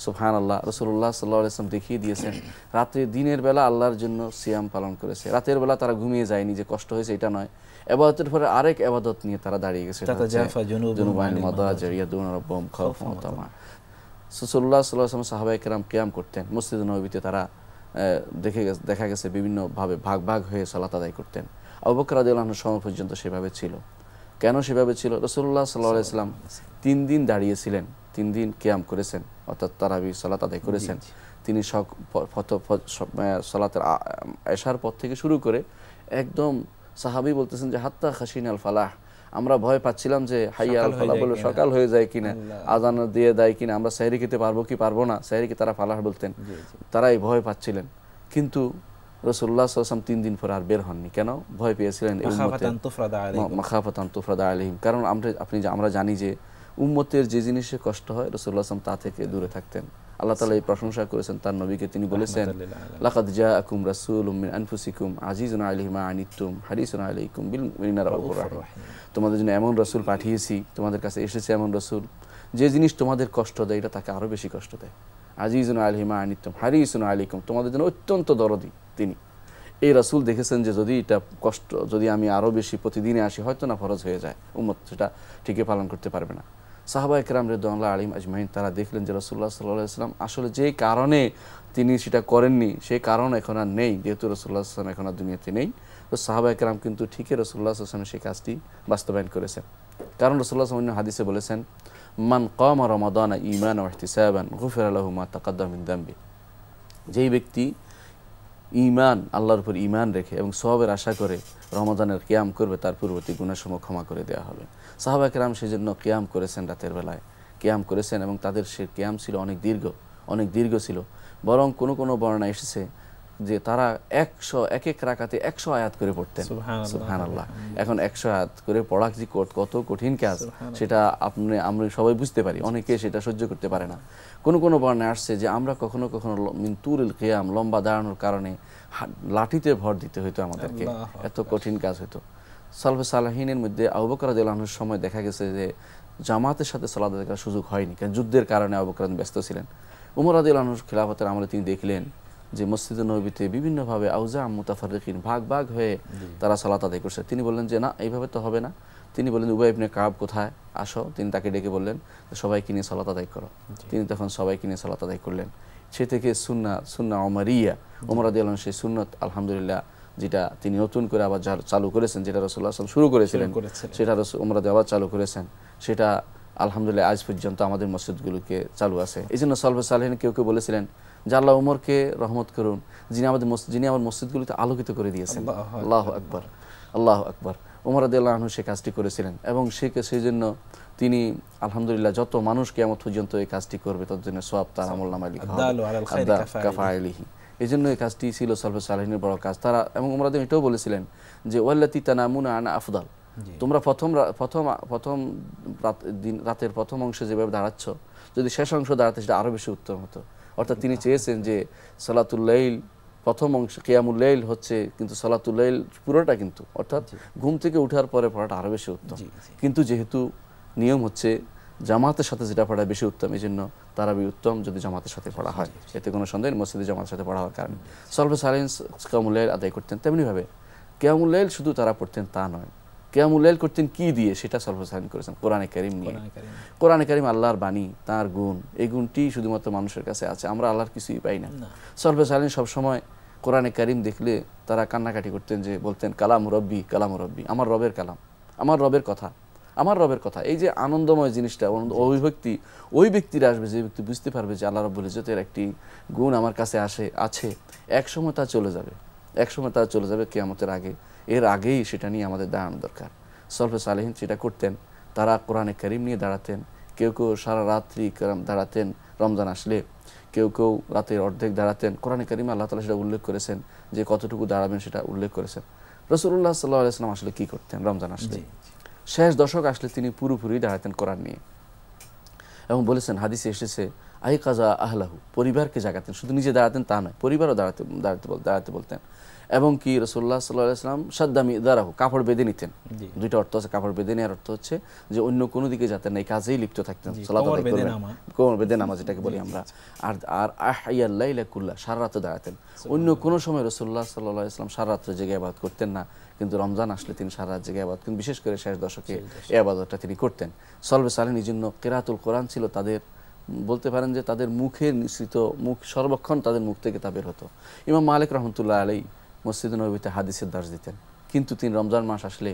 সুবহানাল্লাহ। রাসূলুল্লাহ সাল্লাল্লাহু আলাইহি ওয়াসাল্লাম দেখিয়ে দিয়েছেন রাতে দিনের বেলা আল্লাহর জন্য সিয়াম পালন করেছে, রাতের বেলা তারা ঘুমিয়ে যায়নি যে কষ্ট হয়েছে এটা নয়, ইবাদতের পরে আরেক ইবাদত নিয়ে তারা দাঁড়িয়ে গেছে। রাসূলুল্লাহ সাল্লাল্লাহু আলাইহি ওয়াসাল্লাম সাহাবায়ে কেরাম কিয়াম করতেন, মসজিদে নববীতে তারা দেখা গেছে বিভিন্নভাবে ভাগ হয়ে সালাত আদায় করতেন। আবু বকর রাদিয়াল্লাহু আনহুর সময় পর্যন্ত সেভাবে ছিল। কেন সেভাবে ছিল? রাসূলুল্লাহ সাল্লাল্লাহু আলাইহি ওয়াসাল্লাম 3 দিন দাঁড়িয়েছিলেন, 3 দিন কিয়াম করেছেন, অর্থাৎ তারাবি সালাত আদায় করেছেন। তিনি সালাতের এশার পর থেকে শুরু করে একদম সাহাবী বলতেছেন যে হাত্তা খাশিনাল ফালাহ, আমরা ভয় পাচ্ছিলাম যে হাইয়া আল ফালাহ বলে সকাল হয়ে যায় কিনা, আযান দিয়ে দেয় কিনা, আমরা সেহরি খেতে পারবো কি পারবো না, সেহরিকে তারা ফালাহ বলতেন, তারাই ভয় পাচ্ছিলেন। কিন্তু রাসূলুল্লাহ সাল্লাল্লাহু আলাইহি ওয়াসাল্লাম 3 দিন পর আর বের হননি। কেন? ভয় পেয়েছিলেন মাখাফাতান তুফরাদা আলাইহিম। কারণ আমরা জানি যে উম্মতের যে জিনিসে কষ্ট হয় রাসূলুল্লাহ সাল্লাল্লাহু আলাইহি ওয়াসাল্লাম তা থেকে দূরে থাকতেন। আল্লাহ তাআলা এই প্রশংসা করেছেন তার নবীকে, তিনি বলেছেন লাকাদ জাআকুম রাসূলুম মিন আনফুসিকুম আজিজুন আলাইহি মা আনিতুম হারিসুন আলাইকুম বিল মুমিনিনা রাউফুর রাহিম। তোমাদের জন্য এমন রাসূল পাঠিয়েছি, তোমাদের কাছে এসেছে এমন রাসূল যে জিনিস তোমাদের কষ্ট দেয় এটা তাকে আরো বেশি কষ্ট দেয়। আজিজুন আলাইহি মা আনিতুম হারিসুন আলাইকুম, তোমাদের জন্য অত্যন্ত দরদি তিনি। এই রাসূল দেখেছেন যে যদি এটা কষ্ট যদি আমি আরো বেশি প্রতিদিনে আসি হয়তো না ফরজ হয়ে যায়, উম্মত সেটা ঠিকই পালন করতে পারবে না। সাহাবায়ে কেরাম রাদিয়াল্লাহু আলাইহিম আজমাইন তারা দেখলেন যে রাসূলুল্লাহ সাল্লাল্লাহু আলাইহি ওয়াসাল্লাম আসলে যে কারণে তিনি সেটা করেননি সেই কারণ এখন আর নেই, যেহেতু রাসূলুল্লাহ সাল্লাল্লাহু আলাইহি ওয়াসাল্লাম এখন আর দুনিয়াতে নেই, তো সাহাবা একরাম কিন্তু ঠিকই রাসূলুল্লাহ সাল্লাল্লাহু আলাইহি ওয়াসাল্লাম সেই কাজটি বাস্তবায়ন করেছেন। কারণ রাসূলুল্লাহ সাল্লাল্লাহু আলাইহি ওয়াসাল্লাম হাদিসে বলেছেন, মান কামা রমাদানা ঈমানান ওয়া ইহতিসাবান গুফিরা লাহু মা তাকাদ্দামা মিন যামবি। যেই ব্যক্তি ঈমান, আল্লাহর উপর ঈমান রেখে এবং সওয়াবের আশা করে রমাদানের কিয়াম করবে, তার পূর্ববর্তী গুনাহসমূহ ক্ষমা করে দেওয়া হবে। সাহাবা কেরাম সেজন্য কিয়াম করেছেন, রাতের বেলায় কিয়াম করেছেন এবং তাদের সে কিয়াম ছিল অনেক দীর্ঘ ছিল। বরং কোনো কোনো বর্ণনা এসেছে যে তারা এক এক রাকাতে 100 আয়াত করে পড়তেন। সুবহানাল্লাহ। এখন 100 আয়াত করে পড়া যে কত কঠিন কাজ সেটা আমরা সবাই বুঝতে পারি, অনেকে সেটা সহ্য করতে পারে না। কোনো কোনো বর্ণায় আসছে যে আমরা কখনো কখনো মিন তুরিল কিয়াম, লম্বা দাঁড়ানোর কারণে লাঠিতে ভর দিতে হতো আমাদেরকে, এত কঠিন কাজ হতো। সালফে সালেহিনের মধ্যে আবু বকর রাদিয়াল্লাহু আনহুর সময় দেখা গেছে যে জামাতের সাথে সালাত আদায় করার সুযোগ হয়নি, কারণ যুদ্ধের কারণে আবু বকর ব্যস্ত ছিলেন। উমর রাদিয়াল্লাহু আনহুর খিলাফতের আমলে তিনি দেখলেন যে মসজিদে নববীতে বিভিন্নভাবে আউজা মুতাফাররিকিন ভাগ হয়ে তারা সালাত আদায় করছে। তিনি বললেন যে না, এইভাবে তো হবে না। তিনি বললেন, উবাই ইবনে কাব কোথায়, আসো। তিনি তাকে ডেকে বললেন সবাইকে নিয়ে সালাত আদায় করো। তিনি তখন সবাইকে নিয়ে সালাত আদায় করলেন। সে থেকে সুন্নাহ ওমরিয়া, ওমর রাদিয়াল্লাহু আনহু সেই সুন্নাত আলহামদুলিল্লাহ যেটা তিনি নতুন করে আবার চালু করেছেন, যেটা রাসূলুল্লাহ সাল্লাল্লাহু আলাইহি ওয়াসাল্লাম শুরু করেছিলেন, সেটা ওমর রাদিয়াল্লাহু আবার চালু করেছেন। সেটা আলহামদুলিল্লাহ আজ পর্যন্ত আমাদের মসজিদগুলোকে চালু আছে। এই জন্য সালফে সালেহিন কেউ বলেছিলেন যে আল্লাহ উমরকে রহমত করুন, যিনি আমার মসজিদগুলিতে আলোকিত করে দিয়েছেন। আল্লাহু আকবার, আল্লাহু আকবার। ওমর রাদিয়াল্লাহু আনহু সেই কাজটি করেছিলেন এবং সেই জন্য তিনি আলহামদুলিল্লাহ যত মানুষ কিয়ামত পর্যন্ত এই কাজটি করবে তত জন্য সওয়াব তার আমলনামায় লেখা হবে কাফাইলিহি। এই জন্য এই কাজটি ছিল সালফে সালেহিনের বড় কাজ। তারা এবং ওমর রাদিয়াল্লাহু এটাও বলেছিলেন যে ওয়াল্লাতি তানামুনা আনা আফদাল, তোমরা প্রথম রাতের প্রথম অংশে যেভাবে দাঁড়াচ্ছ, যদি শেষ অংশ দাঁড়াতে সেটা আরো বেশি উত্তম হতো। অর্থাৎ তিনি চেয়েছেন যে সালাতুল লাইল প্রথম অংশ, কিয়ামুল লাইল হচ্ছে, কিন্তু সালাতুল লাইল পুরোটা কিন্তু অর্থাৎ ঘুম থেকে ওঠার পরে পড়াটা আরো বেশি উত্তম। কিন্তু যেহেতু নিয়ম হচ্ছে জামাতের সাথে যেটা পড়া বেশি উত্তম, এই জন্য তারাবি উত্তম যদি জামাতের সাথে পড়া হয়, এতে কোনো সন্দেহ মসজিদে জামাতের সাথে পড়া হওয়ার কারণে সালফে সালেহিন কিয়ামুল লাইল আদায় করতেন। তেমনিভাবে কিয়ামুল লাইল শুধু তারা পড়তেন তা নয়, কিয়ামুল লাইল করতেন কি দিয়ে সেটা সালফে সালেহিন করেছেন, কোরআনে কারীম নিয়ে। কোরআনে কারীম আল্লাহর বাণী, তার গুণ, এই গুণটি শুধুমাত্র মানুষের কাছে আছে, আমরা আল্লাহর কিছুই পাই না। সালফে সালেহিন সবসময় কোরআনে কারীম দেখলে তারা কান্নাকাটি করতেন, যে বলতেন কালাম রব্বি, আমার রবের কালাম, আমার রবের কথা। এই যে আনন্দময় জিনিসটা, অভিব্যক্তি ওই ব্যক্তির আসবে যে ব্যক্তি বুঝতে পারবে যে আল্লাহ রাব্বুল ইজ্জতের একটি গুণ আমার কাছে আছে, একসময় তা চলে যাবে কিয়ামতের আগে। এর আগেই সেটা নিয়ে আমাদের দাঁড়ানো দরকার। সালফে সালেহিন সেটা করতেন। তারা কোরআনে কারীম নিয়ে দাঁড়াতেন। কেউ সারা রাত্রি দাঁড়াতেন রমজান আসলে, কেউ রাতের অর্ধেক দাঁড়াতেন। কোরআনে কারীমে আল্লাহ তাআলা সেটা উল্লেখ করেছেন যে কতটুকু দাঁড়াবেন, সেটা উল্লেখ করেছেন। রাসূলুল্লাহ সাল্লাল্লাহু আলাইহি ওয়াসাল্লাম আসলে কি করতেন, রমজান আসলে শেষ দশক আসলে তিনি পুরোপুরি দাঁড়াতেন কোরআন নিয়ে, এবং বলেছেন হাদিসে এসেছে আই কাজা আহলাহু, পরিবারকে জাগাতেন। শুধু নিজে দাঁড়াতেন তা নয়, পরিবারও দাঁড়াতে বলতেন। এবং কি রাসূলুল্লাহ সাল্লাল্লাহু আলাইহি ওয়াসাল্লাম সাদ্দামি দারাহু, কাপড় বেঁধে নিতেন। দুইটা অর্থ আছে, কাপড় বেঁধে নেওয়ার অর্থ হচ্ছে যে অন্য কোনো দিকে যেতেন না, এই কাজেই লিপ্ত থাকতেন, সালাত আদায় করবেন, কোমর বেঁধে নামাজ যেটাকে বলি আমরা। আর আহইয়াল লাইলা কুল্লা, সারা রাত দাঁড়াতেন। অন্য কোনো সময় রাসূলুল্লাহ সাল্লাল্লাহু আলাইহি ওয়াসাল্লাম সারা রাত জেগে ইবাদত করতেন না, কিন্তু রমজান আসলে তিনি সারা রাত জেগে ইবাদত করতেন। বিশেষ করে শেষ দশকে এই ইবাদতটা তিনি করতেন। সালফে সালেহিন এই জন্য কিরাতুল কোরআন ছিল তাদের, বলতে পারেন যে তাদের মুখের নিঃসৃত মুখ সর্বক্ষণ তাদের মুখ থেকে তা বের হতো। ইমাম মালিক রাহমাতুল্লাহ আলাইহি মসজিদে নববীতে হাদিসের দর্শ দিতেন, কিন্তু তিনি রমজান মাস আসলে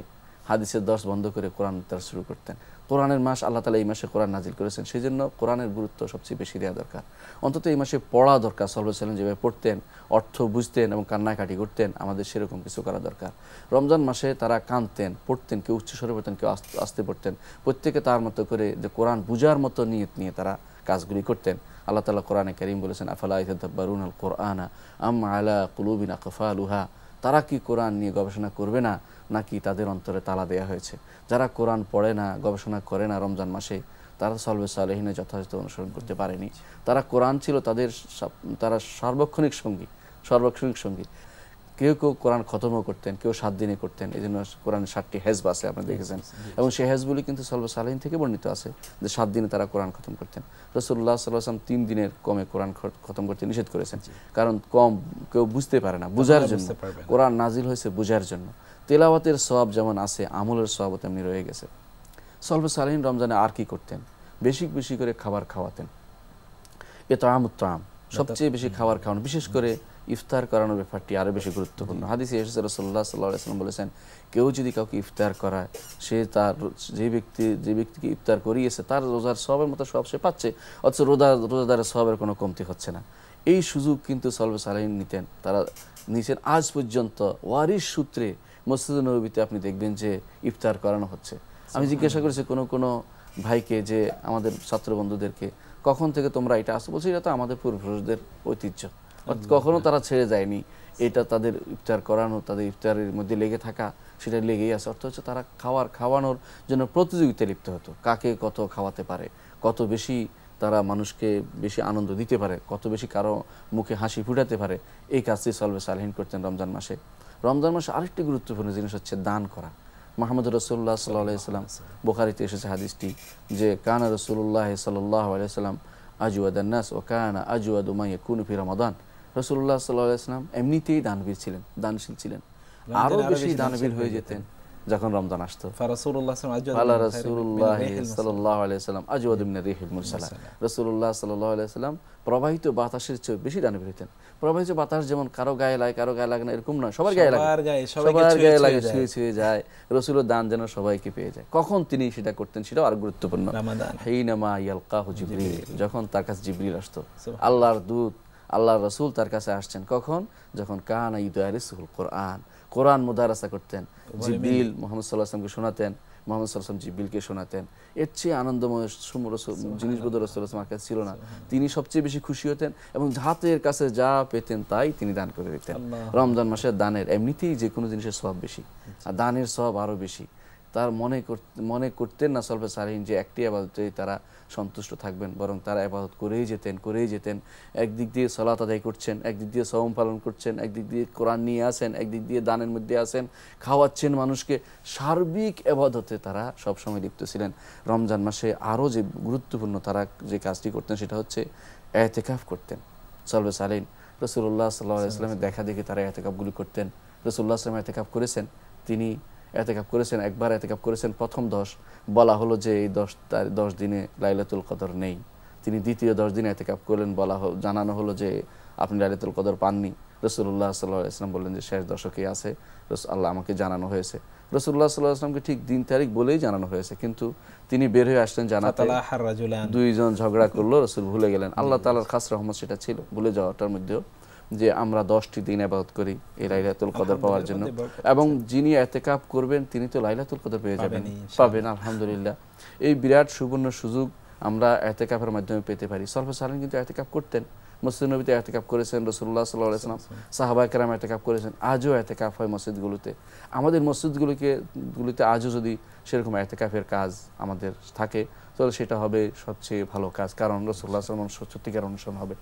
হাদিসের দর্শ বন্ধ করে কোরআন দর্শ শুরু করতেন। কোরআনের মাস, আল্লাহ তাআলা এই মাসে কোরআন নাজিল করেছেন, সেই জন্য কোরআনের গুরুত্ব সবচেয়ে বেশি দেওয়া দরকার। অন্তত এই মাসে পড়া দরকার। সাল্লাল্লাহু আলাইহি ওয়াসাল্লাম যেভাবে পড়তেন, অর্থ বুঝতেন এবং কান্নাকাটি করতেন, আমাদের সেরকম কিছু করা দরকার। রমজান মাসে তারা কাঁদতেন, পড়তেন, কেউ উচ্চস্বরে পড়তেন, কেউ আস্তে পড়তেন, প্রত্যেকে তার মতো করে যে কোরআন বুঝার মতো নিয়ত নিয়ে তারা কাজগুলি করতেন। আল্লাহ তাআলা কোরআনে কারীম বলেছেন আফালা ইয়াতাদাব্বারুনাল কুরআনা আম আলা কুলুবিন আকফালুহা, তারা কি কোরআন নিয়ে গবেষণা করবে না, নাকি তাদের অন্তরে তালা দেওয়া হয়েছে? যারা কোরআন পড়ে না, গবেষণা করে না রমজান মাসে, তারা সালফে সালেহিনের যথাযথ অনুসরণ করতে পারেনি। তারা কোরআন ছিল তারা সার্বক্ষণিক সঙ্গী। কেউ কোরআন খতমও করতেন, কেউ 7 দিনে করতেন। এই জন্য কোরআনের 7টি হেজব আছে, আপনি দেখেছেন, এবং সেই হেজবগুলি কিন্তু সালফে সালেহিন থেকে বর্ণিত আছে যে 7 দিনে তারা কোরআন খতম করতেন। রাসূলুল্লাহ সাল্লাল্লাহু আলাইহি ওয়াসাল্লাম 3 দিনের কমে কোরআন খতম করতে নিষেধ করেছেন, কারণ কম কেউ বুঝতে পারে না, বুঝার জন্য। কোরআন নাজিল হয়েছে বুঝার জন্য। তেলাওয়াতের সওয়াব যেমন আছে, আমলের সওয়াবও তেমনি রয়ে গেছে। সালফে সালেহিন রমজানে আর কি করতেন? বেশি করে খাবার খাওয়াতেন। ইতআমুত তাআম, সবচেয়ে বেশি খাবার খাওয়ানো, বিশেষ করে ইফতার করানোর ব্যাপারটি আরও বেশি গুরুত্বপূর্ণ। হাদিসে এসেছে রাসূলুল্লাহ সাল্লাল্লাহু আলাইহি ওয়াসাল্লাম বলেছেন, কেউ যদি কাউকে ইফতার করায়, সে তার যে ব্যক্তিকে ইফতার করিয়েছে তার রোজার সওয়াবের মতো সওয়াব সে পাচ্ছে, অথচ রোজাদারের সওয়াবের কোনো কমতি হচ্ছে না। এই সুযোগ কিন্তু সালফে সালেহিন নিতেন, তারা নিছেন। আজ পর্যন্ত ওয়ারিশ সূত্রে মসজিদে নববীতে আপনি দেখবেন যে ইফতার করানো হচ্ছে। আমি জিজ্ঞাসা করেছি কোনো ভাইকে যে আমাদের ছাত্র বন্ধুদেরকে, কখন থেকে তোমরা এটা আসো? বলছে এটা তো আমাদের পূর্বপুরুষদের ঐতিহ্য, কখনো তারা ছেড়ে যায়নি। এটা তাদের ইফতার করানো, তাদের ইফতারের মধ্যে লেগে থাকা, সেটা লেগেই আছে। অর্থ হচ্ছে তারা খাওয়ানোর জন্য প্রতিযোগিতায় লিপ্ত হতো, কাকে কত খাওয়াতে পারে, কত বেশি তারা মানুষকে বেশি আনন্দ দিতে পারে, কত বেশি কারো মুখে হাসি ফুটাতে পারে। এই কাজটি সালফে সালেহিন করতেন রমজান মাসে। রমজান মাসে আরেকটি গুরুত্বপূর্ণ জিনিস হচ্ছে দান করা। মুহাম্মদ রাসূলুল্লাহ সাল্লাল্লাহু আলাইহি ওয়াসাল্লাম, বুখারীতে এসেছে হাদিসটি যে কানা রাসূলুল্লাহ সাল্লাল্লাহু আলাইহি ওয়াসাল্লাম আজওয়াদান নাস ওয়া কানা আজওয়াদু মা ইয়াকুনু ফি রমাদান। রাসূলুল্লাহ সাল্লাল্লাহু আলাইহি ওয়াসাল্লাম এমনিতেই দানবীর ছিলেন, দানশীল ছিলেন, আরো বেশি দানবীর হয়ে যেতেন যখন রমজান আসতো। রাসূলুল্লাহ সাল্লাল্লাহু আলাইহি ওয়াসাল্লাম আজওয়াদু মিনার রিহিল মুরসালা। রাসূলুল্লাহ সাল্লাল্লাহু আলাইহি ওয়াসাল্লাম প্রবাহিত বাতাসের চেয়ে বেশি দানবীর হতেন। প্রবাহিত বাতাস যেমন কারো গায়ে লাগে কারো গায়ে লাগে না এরকম নয়, সবার গায়ে লাগে, ছুঁয়ে যায়। রাসূলের দান যেন সবাইকে পেয়ে যায়। কখন তিনি সেটা করতেন সেটাও আর গুরুত্বপূর্ণ। হিনামা ইয়ালকাহু জিবরিল, যখন তার কাছে জিবরিল আসতো, আল্লাহর দূত আল্লাহর রাসূল তার কাছে আসছেন। কখন? যখন কানা ইউদারিসুল কোরআন মুদারাসা করতেন, জিবরিল মুহাম্মদ সাল্লাল্লাহু আলাইহি ওয়াসাল্লামকে শোনাতেন, মুহাম্মদ সাল্লাল্লাহু আলাইহি ওয়াসাল্লাম জিবরিলকে শোনাতেন। এর চেয়ে আনন্দময় জিনিস বোধ রাসূলের কাছে ছিল না। তিনি সবচেয়ে বেশি খুশি হতেন এবং হাতের কাছে যা পেতেন তাই তিনি দান করে দিতেন। রমজান মাসে দানের এমনিতেই যে কোনো জিনিসের সওয়াব বেশি, আর দানের সওয়াব আরো বেশি। তার মনে করতেন না সালফে সালেহিন যে একটি ইবাদতেই তারা সন্তুষ্ট থাকবেন, বরং তারা ইবাদত করেই যেতেন। একদিক দিয়ে সালাত আদায় করছেন, একদিক দিয়ে সওম পালন করছেন, একদিক দিয়ে কোরআন নিয়ে আসেন, একদিক দিয়ে দানের মধ্যে আসেন, খাওয়াচ্ছেন মানুষকে। সার্বিক ইবাদতে তারা সবসময় লিপ্ত ছিলেন। রমজান মাসে আরও যে গুরুত্বপূর্ণ তারা যে কাজটি করতেন সেটা হচ্ছে ইতিকাফ করতেন। সালফে সালেহিন রাসূলুল্লাহ সাল্লাল্লাহু আলাইহি ওয়াসাল্লামের দেখা দেখে তারা ইতিকাফগুলি করতেন। রাসূলুল্লাহ সাল্লাল্লাহু আলাইহি ওয়াসাল্লাম ইতিকাফ করেছেন, তিনি ইতিকাফ করেছেন, একবার ইতিকাফ করেছেন প্রথম 10, বলা হলো যে এই 10 দিনে লাইলাতুল কদর নেই। তিনি দ্বিতীয় 10 দিনে ইতিকাফ করলেন, জানানো হলো যে আপনি লাইলাতুল কদর পাননি। রাসূলুল্লাহ সাল্লাল্লাহু আলাইহি ওয়াসাল্লাম বললেন যে শেষ দশকে আছে, আল্লাহ আমাকে জানানো হয়েছে। রাসূলুল্লাহ সাল্লাল্লাহু আলাইহি ওয়াসাল্লামকে ঠিক দিন তারিখ বলেই জানানো হয়েছে, কিন্তু তিনি বের হয়ে আসলেন জানাতে। দুইজন ঝগড়া করলো, রাসূল ভুলে গেলেন। আল্লাহ তাআলার খাস রহমত সেটা ছিল, ভুলে যাওয়াটার মধ্যেও, যে আমরা 10টি দিন ইবাদত করি এই লাইলাতুল কদর পাওয়ার জন্য, এবং যিনি ইতিকাফ করবেন তিনি তো লাইলাতুল কদর পেয়ে পাবেন আলহামদুলিল্লাহ। এই বিরাট সুবর্ণ সুযোগ আমরা ইতিকাফের মাধ্যমে পেতে পারি। সালফে সালেহিন কিন্তু ইতিকাফ করতেন, মসজিদ নববীতে ইতিকাফ করেছেন, রাসূলুল্লাহ সাল্লাল্লাহু আলাইহি ওয়াসাল্লাম, সাহাবায়ে কেরাম ইতিকাফ করেছেন। আজও ইতিকাফ হয় মসজিদগুলোতে। আমাদের মসজিদগুলোতে আজও যদি সেরকম ইতিকাফের কাজ আমাদের থাকে তাহলে সেটা হবে সবচেয়ে ভালো কাজ, কারণ রাসূলুল্লাহ সাল্লাল্লাহু আলাইহি ওয়াসাল্লাম সত্যিকার অনুসরণ হবে।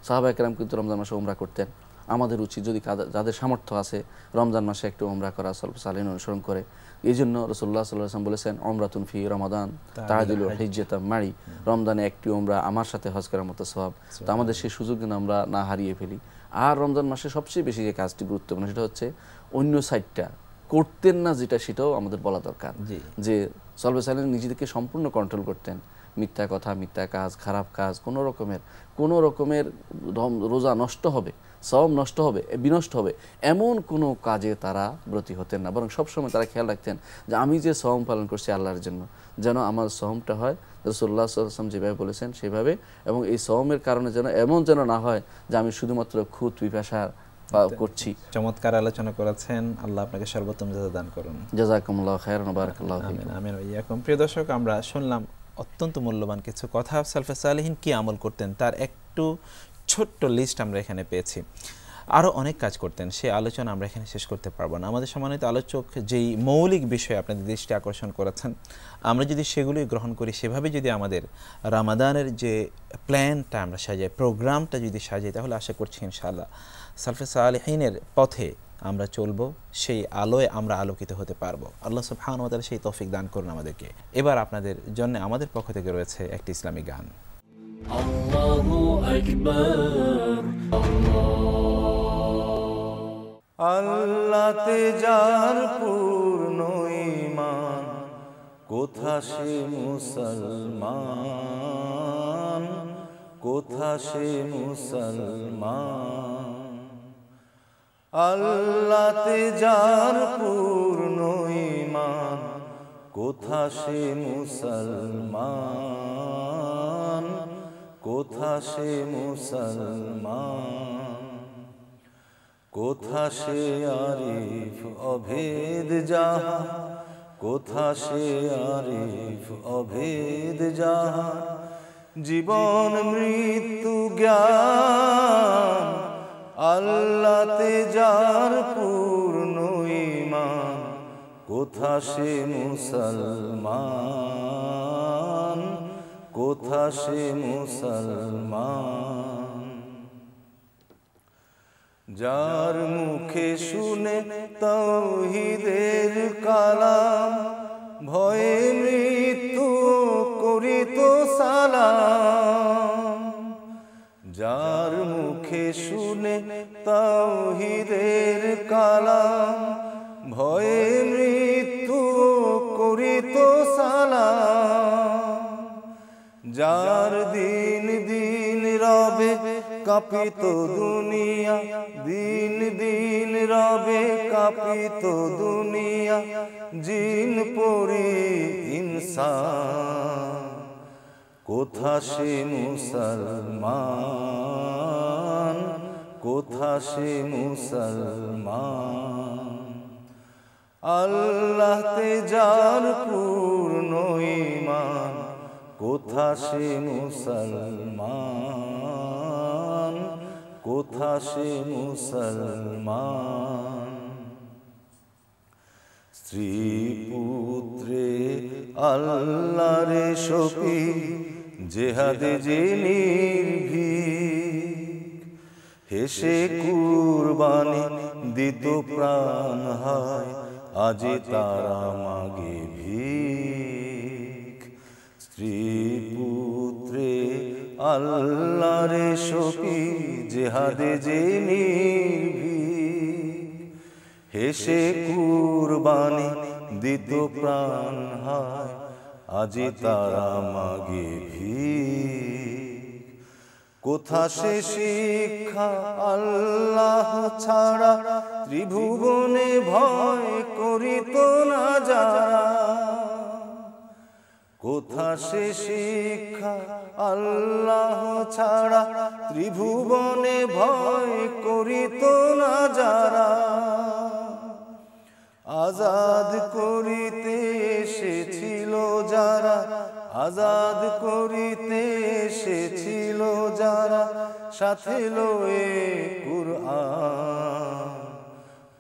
সাহাবায়ে কেরাম কিন্তু রমজান মাসে উমরা করতেন। আমাদের উচিত যদি যাদের সামর্থ্য আছে রমজান মাসে একটু উমরা করা, সালফে সালেহিন অনুসরণ করে। এই জন্য রাসূলুল্লাহ সাল্লাল্লাহু আলাইহি ওয়াসাল্লাম বলেছেন, উমরাতুন ফি রমাদান তাআদিলু হিজ্জাতাম মাই, রমজানে একটি উমরা আমার সাথে হজ করার মতো সওয়াব। তো আমাদের সেই সুযোগ যেন আমরা না হারিয়ে ফেলি। আর রমজান মাসে সবচেয়ে বেশি যে কাজটি গুরুত্বপূর্ণ সেটা হচ্ছে অন্য সাইডটা করতেন না যেটা, সেটাও আমাদের বলা দরকার। যে সালফে সালেহিন নিজেদেরকে সম্পূর্ণ কন্ট্রোল করতেন। মিথ্যা কথা, মিথ্যা কাজ, খারাপ কাজ, কোনো রকমের রোজা নষ্ট হবে, সওম নষ্ট হবে, বিনষ্ট হবে, এমন কোনো কাজে তারা ব্রতী হতেন না। বরং সবসময় তারা খেয়াল রাখতেন যে আমি যে সওম পালন করছি আল্লাহর জন্য, যেন আমার সওমটা হয় রাসূলুল্লাহ সাল্লাল্লাহু আলাইহি ওয়াসাল্লাম যেভাবে বলেছেন সেভাবে, এবং এই সওমের কারণে যেন না হয় যে আমি শুধুমাত্র ক্ষুধা পিপাসা করছি।
চমৎকার আলোচনা করেছেন, আল্লাহ আপনাকে সর্বোত্তম জাযা দান করুন।
জাযাকুমুল্লাহু খাইরান ওয়া বারাকাল্লাহু ফীকুম।
আমিন ওয়া ইয়াকুম। প্রিয় দর্শক, আমরা শুনলাম অত্যন্ত মূল্যবান কিছু কথা। সালফে সালেহিন কি আমল করতেন তার একটু ছোট্ট লিস্ট আমরা এখানে পেয়েছি। আরও অনেক কাজ করতেন, সে আলোচনা আমরা এখানে শেষ করতে পারবো না। আমাদের সম্মানিত আলোচক যেই মৌলিক বিষয়ে আপনাদের দৃষ্টি আকর্ষণ করেছেন, আমরা যদি সেগুলোই গ্রহণ করি, সেভাবে যদি আমাদের রমাদানের যে প্ল্যানটা আমরা সাজাই, প্রোগ্রামটা যদি সাজাই, তাহলে আশা করছি ইনশাআল্লাহ সালফে সালেহিনের পথে আমরা চলবো, সেই আলোয় আমরা আলোকিত হতে পারবো। আল্লাহ সুবহানাহু ওয়া তাআলা সেই তৌফিক দান করুন আমাদেরকে। এবার আপনাদের জন্য আমাদের পক্ষ থেকে রয়েছে একটি ইসলামিক গান।
আল্লাহু আকবার,
আল্লাহতে যার পূর্ণ ঈমান, কোথা সে মুসলমান, কোথা সে মুসলমান। আল্লাহতে যার পূর্ণ ঈমান, কোথা সে মুসলমান, কোথা সে মুসলমান। কোথা সে আরিফ অভেদ যাহা, কোথা সে আরিফ অভেদ যাহা। জীবন মৃত্যু জ্ঞান, আল্লাহতে যার পূর্ণ ঈমান, কোথা সে মুসলমান, কোথা সে মুসলমান। যার মুখে শুনে তাওহীদের কালাম, ভয়ে মৃত্যু করিত সালাম। যার মুখে শুনে তাওহীদের কালাম, ভয়ে মৃত্যু করিত সালাম। যার দিন দিন রবে কাঁপিত দুনিয়া, দিন দিন রবে কাঁপিত দুনিয়া। জিন পরি ইনসান, কোথা সে মুসলমান, কোথা সে মুসলমান। আল্লাহতে যার পূর্ণ ঈমান, কোথা সে মুসলমান, কোথা সে মুসলমান। স্ত্রী পুত্রে আল্লাহরে শফি, জেহাদে যে নির্ভীক। হেসে কুরবানি দিত প্রাণ, হায় আজি তারা মাগে ভিক। স্ত্রী পুত্রে আল্লাহরে শফি, জেহাদে যে নির্ভীক। হেসে কুরবানি দিত প্রাণ, হায় আজি তারা মাগে ভিক। কোথা সে শিক্ষা আল্লাহ ছাড়া, ত্রিভুবনে ভয় করিত না যারা। কোথা সে শিক্ষা আল্লাহ ছাড়া, ত্রিভুবনে ভয় করিত না যারা। আজাদ করিতে এসেছিল যারা, আজাদ করিতে এসেছিল যারা। সাথে লয়ে কুরআন,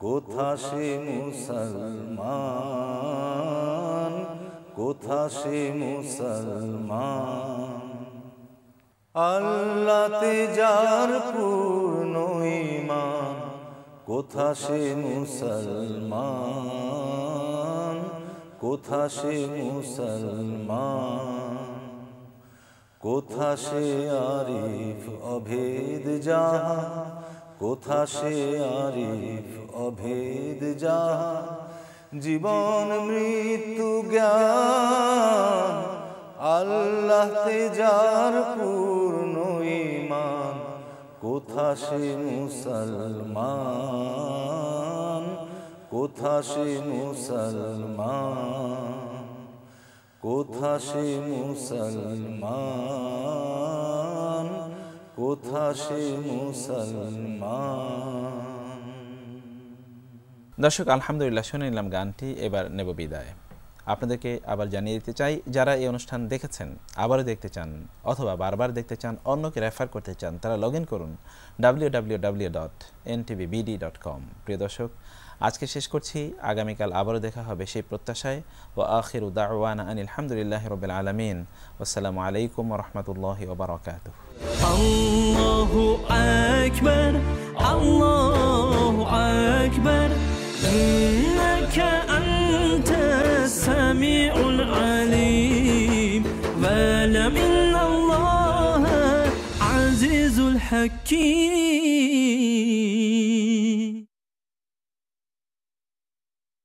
কোথা সে মুসলমান, কোথা সে মুসলমান। আল্লাহতে যার পূর্ণ ঈমান, কোথা সে মুসলমান, কোথা সে মুসলমান। কোথা সে আরিফ অভেদ যাহা, কোথা সে আরিফ অভেদ যাহা। জীবন মৃত্যু জ্ঞান, আল্লাহতে যার পূর্ণ ঈমান, কোথা সে মুসলমান, কোথা সে মুসলমান। কোথা সে মুসলমান, কোথা সে মুসলমান।
দর্শক আলহামদুলিল্লাহ শুনে নিলাম গানটি, এবার নেব বিদায়। আপনাদেরকে আবার জানিয়ে দিতে চাই, যারা এই অনুষ্ঠান দেখেছেন, আবারও দেখতে চান অথবা বারবার দেখতে চান, অন্যকে রেফার করতে চান, তারা লগ ইন করুন www.ntvbd.com। প্রিয় দর্শক, আজকে শেষ করছি, আগামীকাল আবারও দেখা হবে সেই প্রত্যাশায়। ওয়া আখিরু দাওয়ানা আনিল হামদুলিল্লাহি রাব্বিল আলামিন। আসসালামু আলাইকুম ওয়া রাহমাতুল্লাহি ওয়া বারাকাতুহু।
আল্লাহু আকবার, আল্লাহু আকবার, ইন্নাকা আনতাস সামিউল আলিম, ওয়া লা ইল্লাল্লাহ আজিজুল হাকীম।